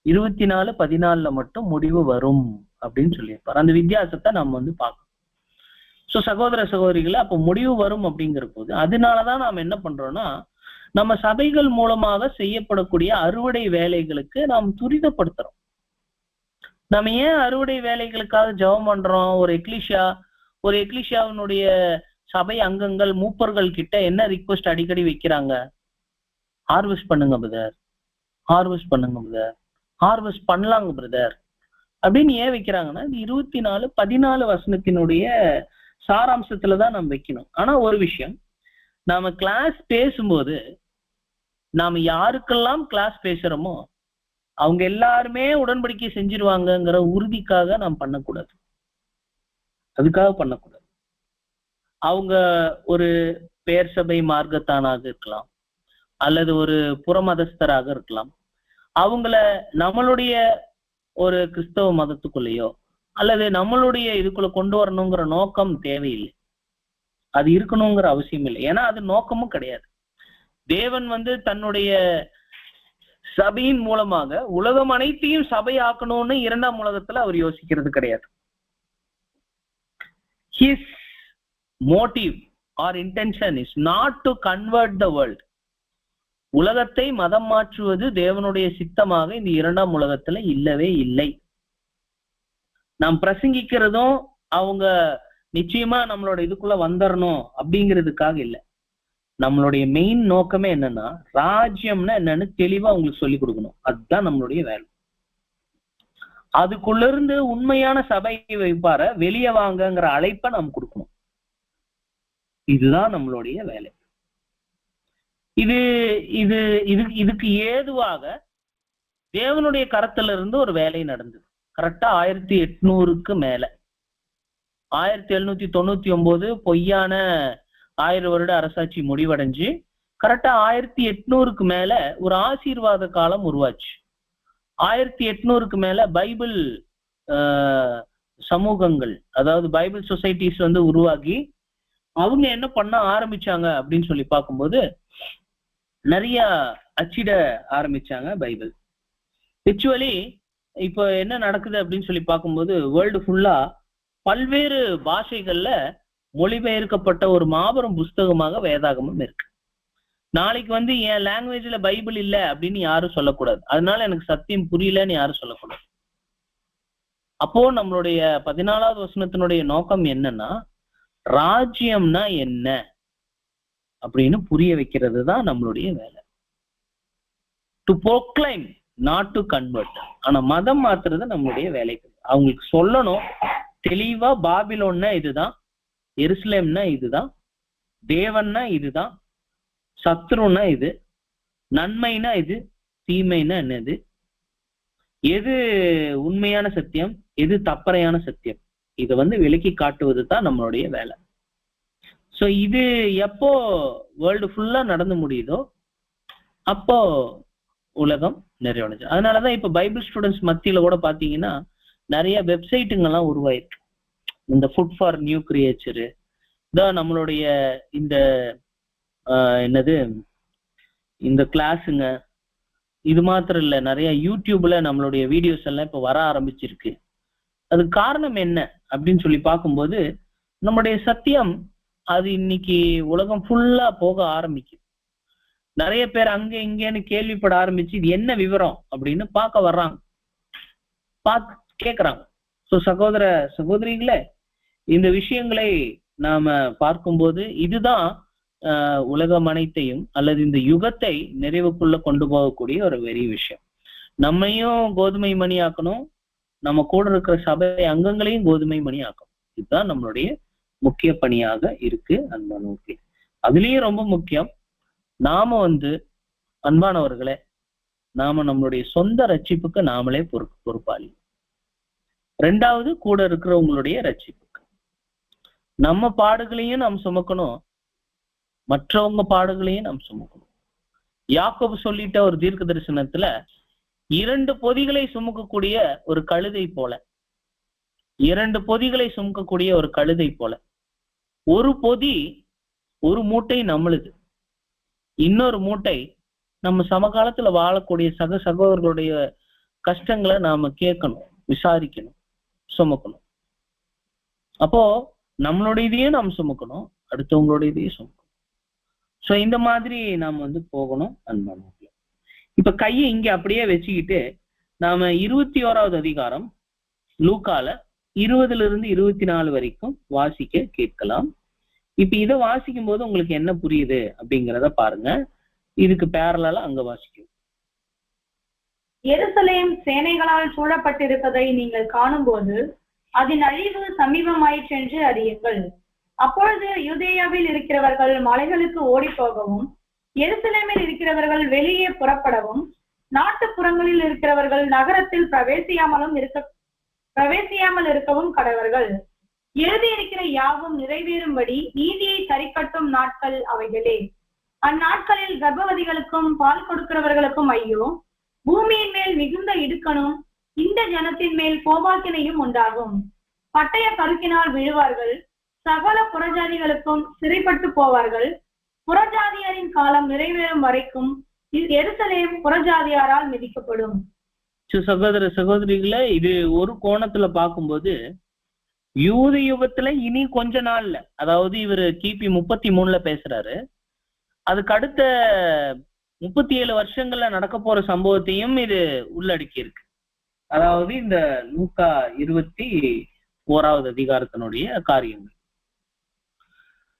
24:14 மட்டும் முடிவு வரும் அப்படின்னு சொல்லியிருப்பார். அந்த வித்தியாசத்தை நம்ம வந்து பார்க்கணும். சோ சகோதர சகோதரிகளை, அப்ப முடிவு வரும் அப்படிங்கிற போது அதனாலதான் நாம் என்ன பண்றோம்னா, நம்ம சபைகள் மூலமாக செய்யப்படக்கூடிய அறுவடை வேலைகளுக்கு நாம் துரிதப்படுத்துறோம். நம்ம ஏன் அறுவடை வேலைகளுக்காக ஜெபம் பண்றோம்? ஒரு எக்லிஷியாவினுடைய சபை அங்கங்கள் மூப்பர்கள் கிட்ட என்ன ரிக்வெஸ்ட் அடிக்கடி வைக்கிறாங்க? ஹார்வெஸ்ட் பண்ணுங்க பிரதர், ஹார்வெஸ்ட் பண்ணுங்க பிரதர், ஹார்வெஸ்ட் பண்ணலாங்க பிரதர் அப்படின்னு ஏன் வைக்கிறாங்கன்னா, 24:14 வசனத்தினுடைய சாராம்சத்துலதான் நம்ம வைக்கணும். ஆனா ஒரு விஷயம், நாம கிளாஸ் பேசும்போது நாம யாருக்கெல்லாம் கிளாஸ் பேசுறோமோ அவங்க எல்லாருமே உடன்படிக்கை செஞ்சிருவாங்கங்கிற உறுதிக்காக நாம் பண்ணக்கூடாது. அதுக்காக பண்ணக்கூடாது. அவங்க ஒரு பேர் சபை மார்க்கத்தானாக இருக்கலாம், அல்லது ஒரு புறமதஸ்தராக இருக்கலாம். அவங்கள நம்மளுடைய ஒரு கிறிஸ்தவ மதத்துக்குள்ளேயோ அல்லது நம்மளுடைய இதுக்குள்ள கொண்டு வரணுங்கிற நோக்கம் தேவையில்லை. அது இருக்கணுங்கிற அவசியம் இல்லை. ஏன்னா அது நோக்கமும் கிடையாது. தேவன் வந்து தன்னுடைய சபையின் மூலமாக உலகம் அனைத்தையும் சபை ஆக்கணும்னு 2ஆம் உலகத்துல அவர் யோசிக்கிறது கிடையாது. His motive or intention is not to convert the world. உலகத்தை மதம் மாற்றுவது தேவனுடைய சித்தமாக இந்த 2ஆம் உலகத்துல இல்லவே இல்லை. நாம் பிரசங்கிக்கிறதும் அவங்க நிச்சயமா நம்மளோட இதுக்குள்ள வந்துடணும் அப்படிங்கிறதுக்காக இல்லை. நம்மளுடைய மெயின் நோக்கமே என்னன்னா, ராஜ்யம்னா என்னன்னு தெளிவா உங்களுக்கு சொல்லி கொடுக்கணும். அதுதான் நம்மளுடைய வேலை. அதுக்குள்ள இருந்து உண்மையான சபை வைப்பார வெளியே வாங்கங்கிற அழைப்பை நாம் கொடுக்கணும். இதுதான் நம்மளுடைய வேலை. இதுக்கு ஏதுவாக தேவனுடைய கரத்துல இருந்து ஒரு வேலை நடந்தது. கரெக்டா 1800க்கு மேல 1799 பொய்யான 1000 வருட அரசாட்சி முடிவடைஞ்சு கரெக்டா 1800க்கு மேல ஒரு ஆசீர்வாத காலம் உருவாச்சு. 1800க்கு மேல பைபிள் சமூகங்கள், அதாவது பைபிள் சொசைட்டிஸ் வந்து உருவாகி அவங்க என்ன பண்ண ஆரம்பிச்சாங்க அப்படின்னு சொல்லி பார்க்கும்போது நிறைய அச்சிட ஆரம்பிச்சாங்க பைபிள். ஆக்சுவலி இப்போ என்ன நடக்குது அப்படின்னு சொல்லி பார்க்கும்போது வேர்ல்டு ஃபுல்லா பல்வேறு பாஷைகள்ல மொழிபெயர்க்கப்பட்ட ஒரு மாபெரும் புஸ்தகமாக வேதாகமம் இருக்கு. நாளைக்கு வந்து என் லாங்குவேஜ்ல பைபிள் இல்ல அப்படின்னு யாரும் சொல்லக்கூடாது. அதனால எனக்கு சத்தியம் புரியலன்னு யாரும் சொல்லக்கூடாது. அப்போ நம்மளுடைய 14வது வசனத்தினுடைய நோக்கம் என்னன்னா, ராஜ்யம்னா என்ன அப்படின்னு புரிய வைக்கிறது தான் நம்மளுடைய வேலை. To proclaim, not to convert. ஆனா மதம் மாத்துறது நம்மளுடைய வேலை. அவங்களுக்கு சொல்லணும் தெளிவா, பாபிலோன்னா இதுதான், எருசலேம்னா இதுதான், தேவன்னா இதுதான், சத்ருன்னா இது, நன்மைனா இது, தீமைனா என்னது, எது உண்மையான சத்தியம், எது தப்பறையான சத்தியம், இதை வந்து விளக்கி காட்டுவது தான் நம்மளுடைய வேலை. ஸோ இது எப்போ வேர்ல்டு ஃபுல்லா நடந்து முடியுதோ அப்போ உலகம் நிறைவடைஞ்சு. அதனாலதான் இப்ப பைபிள் ஸ்டூடெண்ட்ஸ் மத்தியில கூட பாத்தீங்கன்னா நிறைய வெப்சைட்டுங்கெல்லாம் உருவாயிருக்கு. இந்த ஃபுட் ஃபார் நியூ கிரியேச்சரு தான் நம்மளுடைய இந்த என்னது இந்த கிளாஸுங்க. இது மாத்திரம் இல்லை, நிறைய யூடியூப்ல நம்மளுடைய வீடியோஸ் எல்லாம் இப்ப வர ஆரம்பிச்சிருக்கு. அதுக்கு காரணம் என்ன அப்படின்னு சொல்லி பார்க்கும்போது நம்முடைய சத்தியம் அது இன்னைக்கு உலகம் ஃபுல்லா போக ஆரம்பிக்குது. நிறைய பேர் அங்க இங்கன்னு கேள்விப்பட ஆரம்பிச்சு இது என்ன விவரம் அப்படின்னு பார்க்க வர்றாங்க, கேட்கறாங்க. ஸோ சகோதர சகோதரிகளே, இந்த விஷயங்களை நாம பார்க்கும்போது இதுதான் உலகம் அனைத்தையும் அல்லது இந்த யுகத்தை நிறைவுக்குள்ள கொண்டு போகக்கூடிய ஒரு பெரிய விஷயம். நம்மையும் கோதுமை மணி ஆக்கணும், நம்ம கூட இருக்கிற சபை அங்கங்களையும் கோதுமை மணி ஆக்கும். இதுதான் நம்மளுடைய முக்கிய பணியாக இருக்கு அன்பானவர்களே. அதுலயும் ரொம்ப முக்கியம், நாம அன்பானவர்களே, நாம நம்மளுடைய சொந்த ரட்சிப்புக்கு நாமளே பொறுப்பாளி. ரெண்டாவது, கூட இருக்கிறவங்களுடைய ரட்சிப்புக்கு. நம்ம பாடுகளையும் நாம் சுமக்கணும், மற்றவங்க பாடுகளையும் நாம் சுமக்கணும். யாக்கோபு சொல்லிட்ட ஒரு தீர்க்க தரிசனத்துல 2 பொதிகளை சுமக்கக்கூடிய ஒரு கழுதை போல, 2 பொதிகளை சுமக்கக்கூடிய ஒரு கழுதை போல, ஒரு பொதி ஒரு மூட்டை நம்மளுது, இன்னொரு மூட்டை நம்ம சமகாலத்துல வாழக்கூடிய சகோதரர்களுடைய கஷ்டங்களை நாம கேட்கணும், விசாரிக்கணும், சுமக்கணும். அப்போ நம்மளுடைய இதையும் நாம் சுமக்கணும், அடுத்தவங்களுடைய இதையும் சுமக்கணும். சோ இந்த மாதிரி நாம் போகணும் அன்பானவர்களே. இப்ப கையை இங்க அப்படியே வச்சுக்கிட்டு நாம 21வது அதிகாரம் லூக்கால 20 to 24 வரைக்கும் வாசிக்க கேட்கலாம். இப்ப இதை வாசிக்கும் போது உங்களுக்கு என்ன புரியுது அப்படிங்கிறத பாருங்க. இதுக்கு பேரலா அங்க வாசிக்கும். எருசலேம் சேனைகளால் சூழப்பட்டிருப்பதை நீங்கள் காணும்போது அதன் அழிவு சமீபமாயிற்றென்று அறியுங்கள். அப்பொழுது யூதேயாவில் இருக்கிறவர்கள் மலைகளுக்கு ஓடி போகவும், எருசலேமில் இருக்கிறவர்கள் வெளியே புறப்படவும், நாட்டுப்புறங்களில் இருக்கிறவர்கள் நகரத்தில் பிரவேசியாமல் இருக்கவும் கடவர்கள். எழுதியிருக்கிற யாவும் நிறைவேறும்படி நீதியை சரிக்கட்டும் நாட்கள் அவைகளே. அந்நாட்களில் கர்ப்பவதிகளுக்கும் பால் கொடுக்கிறவர்களுக்கும் ஐயோ! பூமியின் மேல் மிகுந்த இடுக்கணும், இந்த ஜனத்தின் மேல் கோபாக்கினையும் உண்டாகும். பட்டய கருக்கினால் விழுவார்கள், சகல புறஜாதிகளுக்கும் சிறைப்பட்டு போவார்கள். புறஜாதியாரின் காலம் நிறைவேறும் வரைக்கும் எருசலேம் புறஜாதியாரால் மிதிக்கப்படும். சகோதர சகோதரிகளை, இது ஒரு கோணத்துல பார்க்கும்போது யூத யுகத்துல இனி கொஞ்ச நாள்ல, அதாவது இவரு கிபி 33 பேசுறாரு, அதுக்கு அடுத்த 37 வருஷங்கள்ல நடக்க போற சம்பவத்தையும் இது உள்ளடக்கி இருக்கு. அதாவது இந்த லூக்கா 21வது அதிகாரத்தினுடைய காரியங்கள்.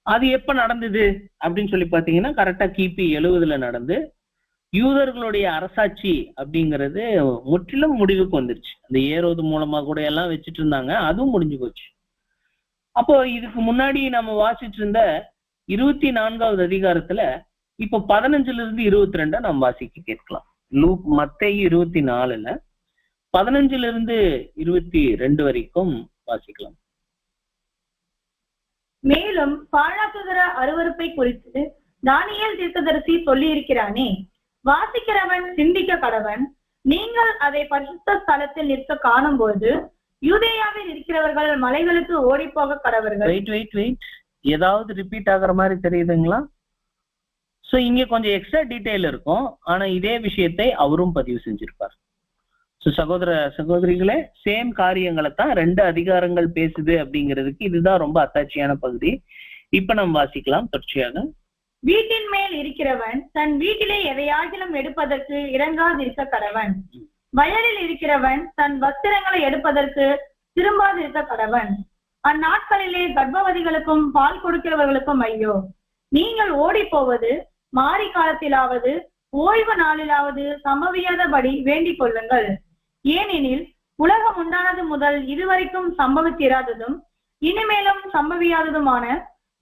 அது எப்ப நடந்தது அப்படின்னு சொல்லி பாத்தீங்கன்னா, கரெக்டா கிபி 70 நடந்து யூதர்களுடைய அரசாட்சி அப்படிங்கிறது முற்றிலும் முடிவுக்கு வந்துருச்சு. அந்த ஏரோது மூலமா கூட எல்லாம் வச்சுட்டு இருந்தாங்க, அதுவும் முடிஞ்சு போச்சு. அப்போ இதுக்கு முன்னாடி நம்ம வாசிட்டு இருந்த 24வது அதிகாரத்துல இப்போ 15 to 22 நம்ம வாசிக்க கேட்கலாம். மத்தேயு 24 15 to 22 வரைக்கும் வாசிக்கலாம். மேலும் பாழாக்குகிற அருவருப்பை குறித்து தானியேல் தீர்க்கதரிசி சொல்லி இருக்கிறானே, வாசிக்கிறவன் சிந்திக்க கடவன். நீங்கள் அதை பரிசுத்த ஸ்தலத்தில் நிற்க காணும்போது யூதேயாவில் இருக்கிறவர்கள் மலைகளுக்கு ஓடி போக கடவர்கள். வெயிட் ஏதாவது ரிப்பீட் ஆகுற மாதிரி தெரியுதுங்களா? சோ இங்க கொஞ்சம் எக்ஸ்ட்ரா டீடைல் இருக்கும், ஆனா இதே விஷயத்தை அவரும் பதிவு செஞ்சிருப்பார். சோ சகோதர சகோதரிகளே, சேம் காரியங்களை தான் 2 அதிகாரங்கள் பேசுது அப்படிங்கிறதுக்கு இதுதான் ரொம்ப அத்தாட்சியான பகுதி. இப்ப நம்ம வாசிக்கலாம் தொடர்ச்சியாக. வீட்டின் மேல் இருக்கிறவன் தன் வீட்டிலே எதையாகிலும் எடுப்பதற்கு இறங்காதிருக்க கடவன். வயலில் இருக்கிறவன் தன் வஸ்திரங்களை எடுப்பதற்கு திரும்பாதிருக்க கடவன். அந்நாட்களிலே கர்ப்பவதிகளுக்கும் பால் கொடுக்கிறவர்களுக்கும் ஐயோ! நீங்கள் ஓடி போவது மாரி காலத்திலாவது ஓய்வு நாளிலாவது சம்பவியாதபடி வேண்டிக் கொள்ளுங்கள். ஏனெனில் உலகம் உண்டானது முதல் இதுவரைக்கும் சம்பவித்திராததும் இனிமேலும் சம்பவியாததுமான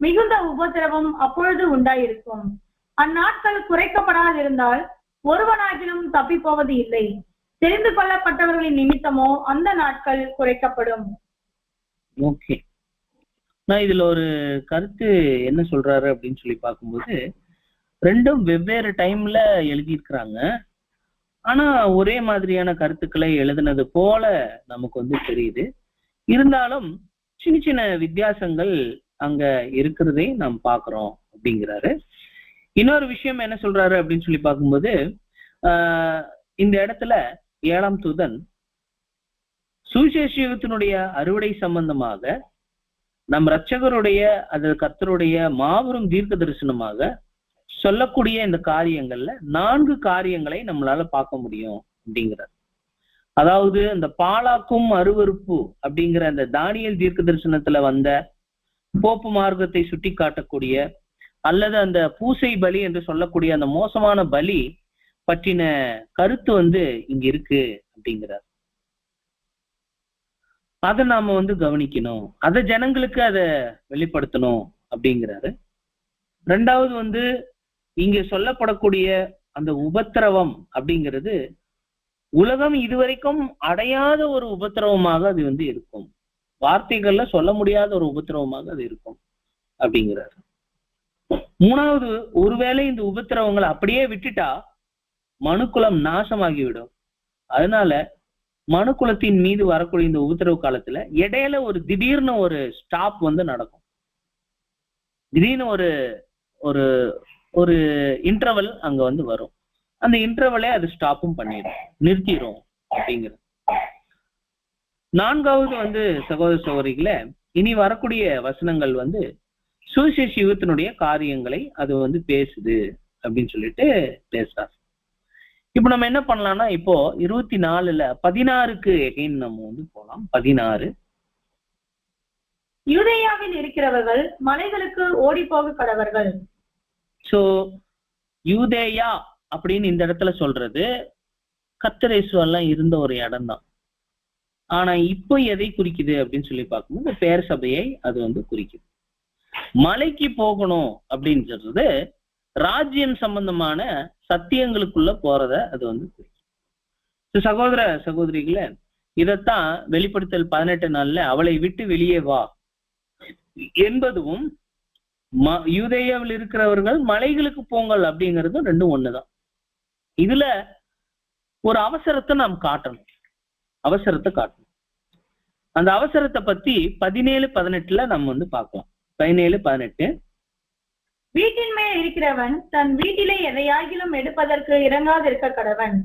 மிகுந்த உபத்திரவம் அப்பொழுது உண்டாயிருக்கும். அந்நாட்கள் குறைக்கப்படாதிருந்தால் ஒருவனாகிலும் தப்பி போவது இல்லை. தெரிந்து கொள்ளப்பட்டவர்களின் நிமித்தமோ அந்த நாட்கள் குறைக்கப்படும். ஓகே, நான் இதுல ஒரு கருத்து என்ன சொல்றாரு அப்படின்னு சொல்லி பார்க்கும்போது, 2 வெவ்வேறு டைம்ல எழுதியிருக்கிறாங்க. ஆனா ஒரே மாதிரியான கருத்துக்களை எழுதினது போல நமக்கு தெரியுது. இருந்தாலும் சின்ன சின்ன வித்தியாசங்கள் அங்க இருக்கிறதை நாம் பாக்குறோம் அப்படிங்கிறாரு. இன்னொரு விஷயம் என்ன சொல்றாரு அப்படின்னு சொல்லி பார்க்கும்போது, இந்த இடத்துல 7ஆம் தூதன் சுவிசேஷத்தினுடைய அறுவடை சம்பந்தமாக நம் இரட்சகருடைய அது கர்த்தருடைய மாபெரும் தீர்க்க தரிசனமாக சொல்லக்கூடிய இந்த காரியங்கள்ல 4 காரியங்களை நம்மளால பார்க்க முடியும் அப்படிங்கிறார். அதாவது இந்த பாலாக்கும் அருவருப்பு அப்படிங்கிற அந்த தானியேல் தீர்க்க தரிசனத்துல வந்த போப்பு மார்க்கத்தை சுட்டி காட்டக்கூடிய அல்லது அந்த பூசை பலி என்று சொல்லக்கூடிய அந்த மோசமான பலி பற்றின கருத்து இங்க இருக்கு அப்படிங்கிறார். அதை நாம கவனிக்கணும், அதை ஜனங்களுக்கு அதை வெளிப்படுத்தணும் அப்படிங்கிறாரு. ரெண்டாவது இங்க சொல்லப்படக்கூடிய அந்த உபத்திரவம் அப்படிங்கிறது உலகம் இதுவரைக்கும் அடையாத ஒரு உபத்திரவமாக அது இருக்கும். வார்த்தைகள்ல சொல்ல முடியாத ஒரு உபத்திரவமாக அது இருக்கும் அப்படிங்கிறாரு. மூணாவது, ஒருவேளை இந்த உபத்திரவங்களை அப்படியே விட்டுட்டா மனுக்குலம் நாசமாகிவிடும். அதனால மனுக்குலத்தின் மீது வரக்கூடிய இந்த உபத்திரவு காலத்துல இடையில ஒரு திடீர்னு ஒரு ஸ்டாப் நடக்கும். திடீர்னு ஒரு ஒரு ஒரு இன்டர்வல் அங்க வரும். அந்த இன்டர்வலே அது ஸ்டாப்பும் பண்ணிடும், நிறுத்திடும் அப்படிங்கிறது. நான்காவது சகோதர சகோதரிகள, இனி வரக்கூடிய வசனங்கள் சுவிசேஷ யுகத்தினுடைய காரியங்களை அது பேசுது அப்படின்னு சொல்லிட்டு பேசுறாரு. இப்ப நம்ம என்ன பண்ணலாம்னா, இப்போ 24ல 16க்கு எகைன் நம்ம போலாம். 16, யூதேயாவில் இருக்கிறவர்கள் மலைகளுக்கு ஓடி போக கடவர்கள். சோ யூதேயா அப்படின்னு இந்த இடத்துல சொல்றது கர்த்தர் இயேசுவெல்லாம் இருந்த ஒரு இடம் தான். ஆனா இப்போ எதை குறிக்குது அப்படின்னு சொல்லி பார்க்கும்போது பேர் சபையை அது குறிக்குது. மலைக்கு போகணும் அப்படின்னு சொல்றது ராஜ்யம் சம்பந்தமான சத்தியங்களுக்குள்ள போறத அது குறிக்கும். சகோதர சகோதரிகள, இதத்தான் வெளிப்படுத்தல் 18 அவளை விட்டு வெளியே வா என்பதும் யூதேயாவில் இருக்கிறவர்கள் மலைகளுக்கு போங்கள் அப்படிங்கிறதும் ரெண்டும் ஒண்ணுதான். இதுல ஒரு அவசரத்தை நாம் காட்டணும், அவசரத்தை காட்டணும். அந்த அவசரத்தை பத்தி 17-18 நம்ம பார்க்கலாம். 17-18, வீட்டின் மேல் இருக்கிறவன் தன் வீட்டிலே எதையாகிலும் எடுப்பதற்கு இறங்காதிருக்க கடவன்.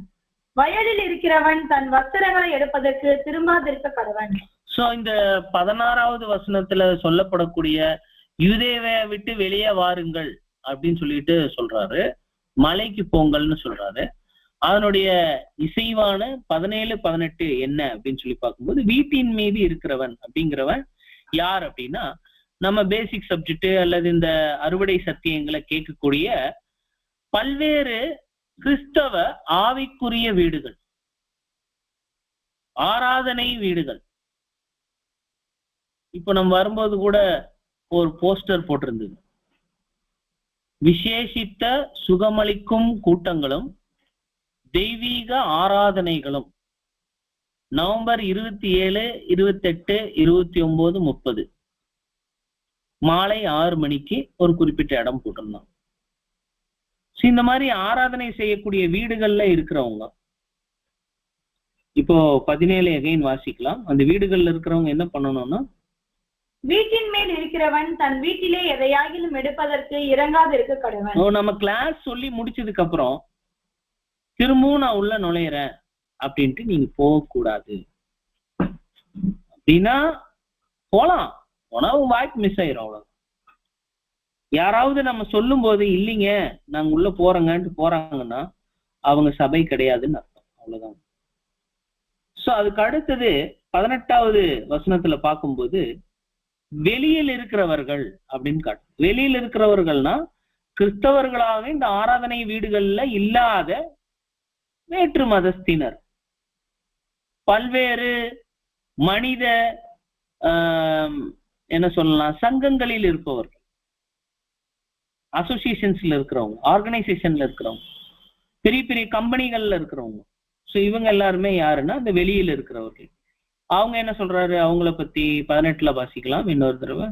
வயலில் இருக்கிறவன் தன் வஸ்திரங்களை எடுப்பதற்கு திரும்பாதிருக்க கடவன். சோ இந்த 16வது வசனத்துல சொல்லப்படக்கூடிய யூதேயாவை விட்டு வெளியே வாருங்கள் அப்படின்னு சொல்லிட்டு சொல்றாரு, மலைக்கு போங்கள்னு சொல்றாரு. அதனுடைய இசைவான 17-18 என்ன அப்படின்னு சொல்லி பார்க்கும்போது, வீட்டின் மீது இருக்கிறவன் அப்படிங்கிறவன் யார் அப்படின்னா, நம்ம பேசிக் சப்ஜெக்ட் அல்லது இந்த அறுவடை சத்தியங்களை கேட்கக்கூடிய பல்வேறு கிறிஸ்தவ ஆவிக்குரிய வீடுகள், ஆராதனை வீடுகள். இப்போ நம்ம வரும்போது கூட ஒரு போஸ்டர் போட்டிருந்தது, விசேஷித்த சுகமளிக்கும் கூட்டங்களும் தெய்வீக ஆராதனைகளும் நவம்பர் 27, 28, 29, 30 மாலை 6 மணிக்கு ஒரு குறிப்பிட்ட இடம் போட்டிருந்தோம். இந்த மாதிரி ஆராதனை செய்யக்கூடிய வீடுகள்ல இருக்கிறவங்க, இப்போ 17 எகைன் வாசிக்கலாம். அந்த வீடுகள்ல இருக்கிறவங்க என்ன பண்ணணும்னா, வீட்டின் மேல் இருக்கிறவன் தன் வீட்டிலே எதையாகிலும் எடுப்பதற்கு இறங்காதிருக்க கடவன். நம்ம கிளாஸ் சொல்லி முடிச்சதுக்கு அப்புறம் திரும்பவும் நான் உள்ள நுழையிறேன் அப்படின்ட்டு நீங்க போகக்கூடாது. அப்படின்னா போலாம், போனா வாய்ப்பு மிஸ் ஆயிரும். அவ்வளவு. யாராவது நம்ம சொல்லும் போது இல்லைங்க நாங்க உள்ள போறோங்கன்ட்டு போறாங்கன்னா அவங்க சபை கிடையாதுன்னு அர்த்தம். அவ்வளவுதான். சோ அதுக்கு அடுத்தது 18வது வசனத்துல பார்க்கும்போது வெளியில் இருக்கிறவர்கள் அப்படின்னு காட்டு. வெளியில் இருக்கிறவர்கள்னா கிறிஸ்தவர்களாக இந்த ஆராதனை வீடுகள்ல இல்லாத வேற்று மதஸ்தினர், பல்வேறு மனித என்ன சொல்லலாம் சங்கங்களில் இருப்பவர்கள், அசோசியேஷன்ஸ்ல இருக்கிறவங்க, ஆர்கனைசேஷன்ல இருக்கிறவங்க, பெரிய பெரிய கம்பெனிகள்ல இருக்கிறவங்க. ஸோ இவங்க எல்லாருமே யாருன்னா இந்த வெளியில இருக்கிறவர்கள். அவங்க என்ன சொல்றாரு அவங்கள பத்தி 18ல வாசிக்கலாம் இன்னொரு தடவை.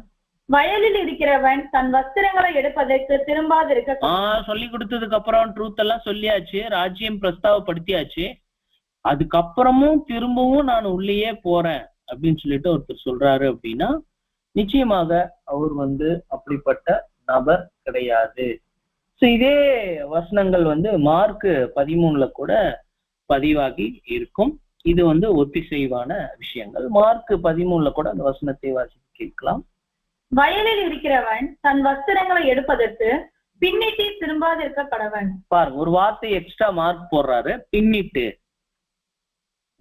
வயலில் இருக்கிறவன் தன் வஸ்திரங்களை எடுப்பதற்கு திரும்பாதிருக்க. சொல்லி கொடுத்ததுக்கு அப்புறம் ட்ரூத் எல்லாம் சொல்லியாச்சு, ராஜ்யம் பிரஸ்தாவப்படுத்தியாச்சு. அதுக்கப்புறமும் திரும்பவும் நான் உள்ளேயே போறேன் அப்படின்னு சொல்லிட்டு ஒருத்தர் சொல்றாரு அப்படின்னா நிச்சயமாக அவர் அப்படிப்பட்ட நபர் கிடையாது. ஸோ இதே வசனங்கள் மார்க் 13ல கூட பதிவாகி இருக்கும். இது ஒத்திசைவான விஷயங்கள். மார்க் 13ல கூட அந்த வசனத்தை வாசித்து கேட்கலாம். வயலில் இருக்கிறவன் தன் வஸ்திரங்களை எடுப்பதற்கு பின்னிட்டு திரும்பாதிருக்க கடவன். பாருங்க, ஒரு வார்த்தை எக்ஸ்ட்ரா மார்க் போடுறாரு, பின்னிட்டு.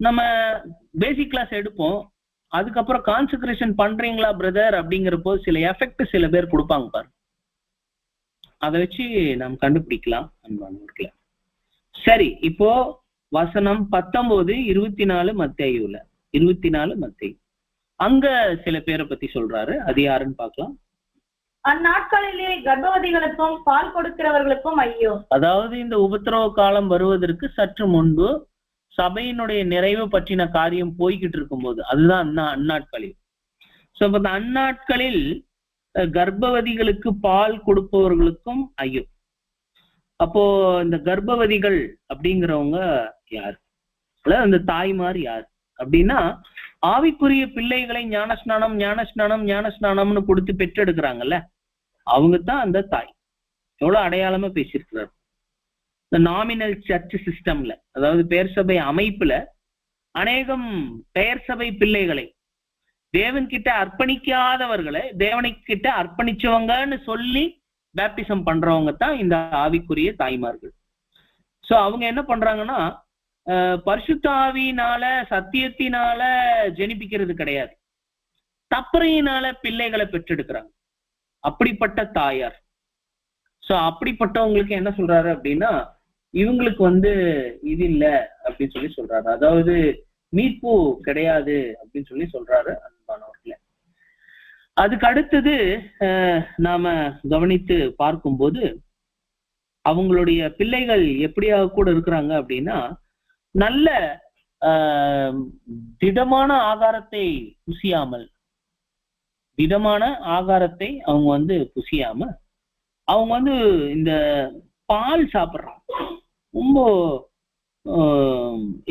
நம்ம பேசிக் கிளாஸ் எடுப்போம், அதுக்கப்புறம் கான்சென்ட்ரேஷன் பண்றீங்களா பிரதர் அப்படிங்கிறப்போ சில எஃபெக்ட் சில பேர் கொடுப்பாங்க பாருங்க, அதை வச்சு நாம் கண்டுபிடிக்கலாம் அன்பானவர்களே. சரி, இப்போ வசனம் 19, 24 மத்தேயுல 24 மத்தேயு. அங்க சில பேரை பத்தி சொல்றாரு. அது யாருன்னு பார்க்கலாம். அந்நாட்களிலே கர்ப்பவதிகளுக்கும் பால் கொடுக்கிறவர்களுக்கும் ஐயோ. அதாவது இந்த உபத்திரவ காலம் வருவதற்கு சற்று முன்பு சபையினுடைய நிறைவு பற்றின காரியம் போய்கிட்டு இருக்கும்போது, அதுதான் அந்நாட்களில். சோ இந்த அந்நாட்களில் கர்ப்பவதிகளுக்கு பால் கொடுப்பவர்களுக்கும் ஐயோ. அப்போ இந்த கர்ப்பவதிகள் அப்படிங்கிறவங்க யாரு, அந்த தாய்மார் யார் அப்படின்னா, ஆவிக்குரிய பிள்ளைகளை ஞானஸ்நானம் ஞானஸ்நானம் ஞானஸ்நானம்னு கொடுத்து பெற்றெடுக்கிறாங்கல்ல, அவங்க தான் அந்த தாய். எவ்வளவு அடையாளமா பேசியிருக்கிறார். இந்த நாமினல் சர்ச் சிஸ்டம்ல, அதாவது பெயர் சபை அமைப்புல அநேகம் பெயர் சபை பிள்ளைகளை, தேவன் கிட்ட அர்ப்பணிக்காதவர்களை தேவனுக்கிட்ட அர்ப்பணிச்சவங்கன்னு சொல்லி பேப்டிசம் பண்றவங்க தான் இந்த ஆவிக்குரிய தாய்மார்கள். சோ அவங்க என்ன பண்றாங்கன்னா, பரிசுத்த ஆவியினால சத்தியத்தினால ஜெனிப்பிக்கிறது கிடையாது, தப்பறையினால பிள்ளைகளை பெற்றெடுக்கிறாங்க. அப்படிப்பட்ட தாயார். சோ அப்படிப்பட்டவங்களுக்கு என்ன சொல்றாரு அப்படின்னா, இவங்களுக்கு இது இல்ல அப்படின்னு சொல்லி சொல்றாரு. அதாவது மீட்பு கிடையாது அப்படின்னு சொல்லி சொல்றாரு அன்பானவர்களே. அதுக்கு அடுத்தது நாம கவனித்து பார்க்கும்போது, அவங்களுடைய பிள்ளைகள் எப்படியாக கூட இருக்கிறாங்க அப்படின்னா, நல்ல திடமான ஆகாரத்தை புசியாமல், திடமான ஆகாரத்தை அவங்க புசியாம அவங்க இந்த பால் சாப்பிட்றாங்க. ரொம்ப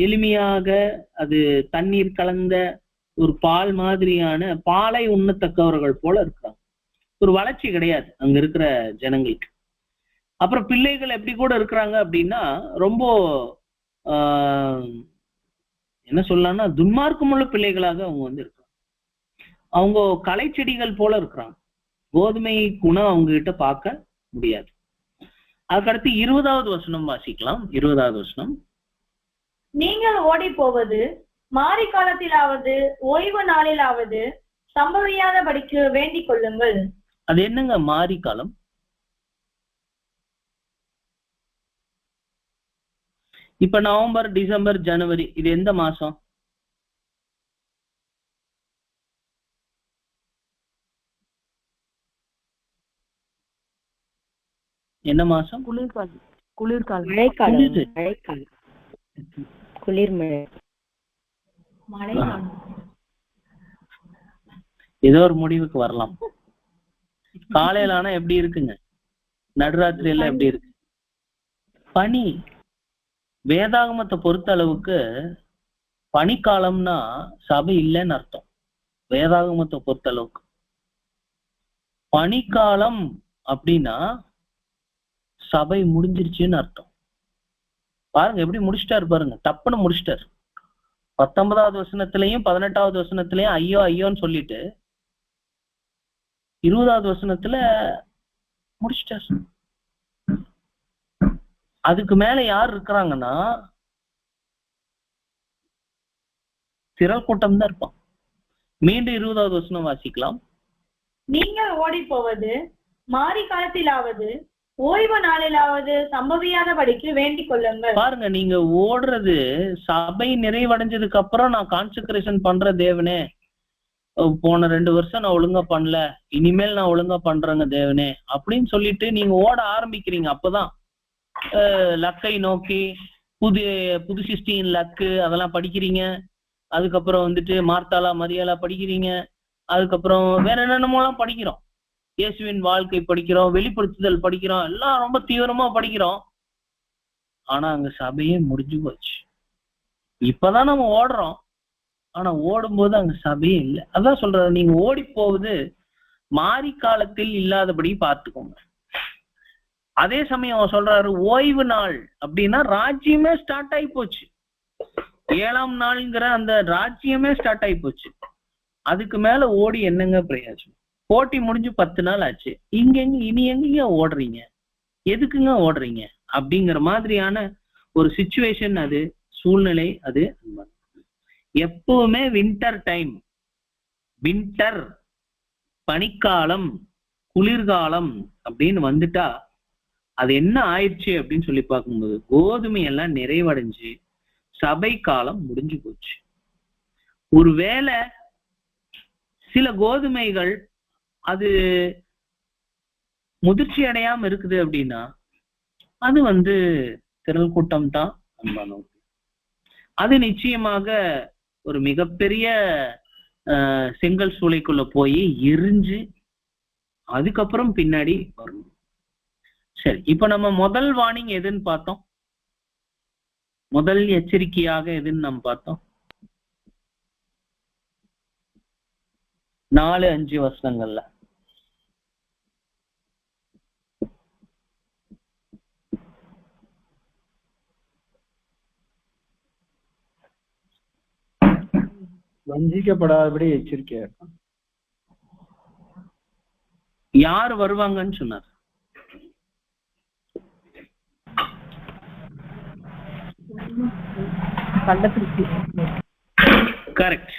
எளிமையாக அது தண்ணீர் கலந்த ஒரு பால் மாதிரியான பாலை உண்ணத்தக்கவர்கள் போல இருக்கிறாங்க. ஒரு வளர்ச்சி கிடையாது அங்க இருக்கிற ஜனங்களுக்கு. அப்புறம் பிள்ளைகள் எப்படி கூட இருக்கிறாங்க அப்படின்னா, ரொம்ப என்ன சொல்லலாம்னா துன்மார்க்கமுள்ள பிள்ளைகளாக அவங்க இருக்கிறாங்க. அவங்க களை செடிகள் போல இருக்கிறாங்க. கோதுமை குணம் அவங்க கிட்ட பார்க்க முடியாது. அதுக்கடுத்து 20வது வசனம் வாசிக்கலாம். 20வது வசனம். நீங்கள் ஓடி போவது மாரி காலத்திலாவது ஓய்வு நாளிலாவது சம்பவியாதபடிக்கு வேண்டிக் கொள்ளுங்கள். அது என்னங்க மாரி காலம்? இப்ப நவம்பர், டிசம்பர், ஜனவரி, இது எந்த மாசம்? என்ன மாசம்? குளிர்காலம். குளிர்காலம். மழைக்காலம். மழைக்காலம். குளிர் மழை. மழைக்காலம். ஏதோ ஒரு முடிவுக்கு வரலாம். காலையில ஆனா எப்படி இருக்குங்க? நடுராத்திரி எல்லாம் எப்படி இருக்கு? பனி. வேதாகமத்தை பொறுத்த அளவுக்கு பனிக்காலம்னா சபை இல்லைன்னு அர்த்தம். வேதாகமத்தை பொறுத்த அளவுக்கு பனிக்காலம் அப்படின்னா சபை முடிஞ்சிருச்சுன்னு அர்த்தம். பாருங்க எப்படி முடிச்சிட்டாரு பாருங்க, டப்புன்னு முடிச்சிட்டாரு. 19வது வசனத்திலையும் 18வது வசனத்திலையும் ஐயோ ஐயோன்னு சொல்லிட்டு 20வது வசனத்துல முடிச்சிட்டாரு. அதுக்கு மேல யார் இருக்கிறாங்கன்னா திரள் கூட்டம் தான் இருப்பான். மீண்டும் 20வது வசனம் வாசிக்கலாம். நீங்கள் ஓடி போவது மாரி காலத்திலாவது ஓய்வு நாளிலாவது சம்பவியாதபடிக்கு வேண்டிக் கொள்ளுங்கள். பாருங்க, நீங்க ஓடுறது சபை நிறைவடைஞ்சதுக்கு அப்புறம் நான் கான்செக்ரேஷன் பண்ற தேவனே, போன 2 வருஷம் நான் ஒழுங்கா பண்ணல, இனிமேல் நான் ஒழுங்கா பண்றேங்க தேவனே அப்படின்னு சொல்லிட்டு நீங்க ஓட ஆரம்பிக்கிறீங்க. அப்பதான் லக்கை நோக்கி புது சிஸ்டின் லக்கு அதெல்லாம் படிக்கிறீங்க. அதுக்கப்புறம் மார்த்தாலா மரியாலா படிக்கிறீங்க. அதுக்கப்புறம் வேற என்னென்னமோலாம் படிக்கிறோம். இயேசுவின் வாழ்க்கை படிக்கிறோம், வெளிப்படுத்துதல் படிக்கிறோம், எல்லாம் ரொம்ப தீவிரமா படிக்கிறோம். ஆனா அங்க சபையே முடிஞ்சு போச்சு. இப்பதான் நம்ம ஓடுறோம், ஆனா ஓடும்போது அங்க சபையே இல்லை. அதான் சொல்றது, நீங்க ஓடி போவது மாரி காலத்தில் இல்லாதபடி பார்த்துக்கோங்க. அதே சமயம் சொல்றாரு ஓய்வு நாள் அப்படின்னா ராஜ்யமே ஸ்டார்ட் ஆகி போச்சு. 7ஆம் நாள்ங்கிற அந்த ராஜ்யமே ஸ்டார்ட் ஆகி போச்சு. அதுக்கு மேல ஓடி என்னங்க பிரயோஜனம்? போட்டி முடிஞ்சு 10 நாள் ஆச்சு. இனி எங்கீங்க ஓடுறீங்க? எதுக்குங்க ஓடுறீங்க? அப்படிங்கிற மாதிரியான ஒரு சிச்சுவேஷன், அது சூழ்நிலை. அது எப்பவுமே வின்டர் டைம், வின்டர் பனிக்காலம், குளிர்காலம் அப்படின்னு வந்துட்டா அது என்ன ஆயிடுச்சு அப்படின்னு சொல்லி பார்க்கும்போது கோதுமை எல்லாம் நிறைவடைஞ்சு சபை காலம் முடிஞ்சு போச்சு. ஒருவேளை சில கோதுமைகள் அது முதிர்ச்சி அடையாம இருக்குது அப்படின்னா அது திரள் கூட்டம் தான் அன்பானவர்களே. அது நிச்சயமாக ஒரு மிகப்பெரிய செங்கல் சூளைக்குள்ள போய் எரிஞ்சு அதுக்கப்புறம் பின்னாடி வரணும். சரி, இப்ப நம்ம முதல் வார்னிங் எதுன்னு பார்த்தோம், முதல் எச்சரிக்கையாக எதுன்னு நம்ம பார்த்தோம். 4-5 வசனங்கள்ல வஞ்சிக்கப்படாதபடி எச்சரிக்கையா இருக்கும். யார் வருவாங்கன்னு சொன்னார்? கரெக்ட்.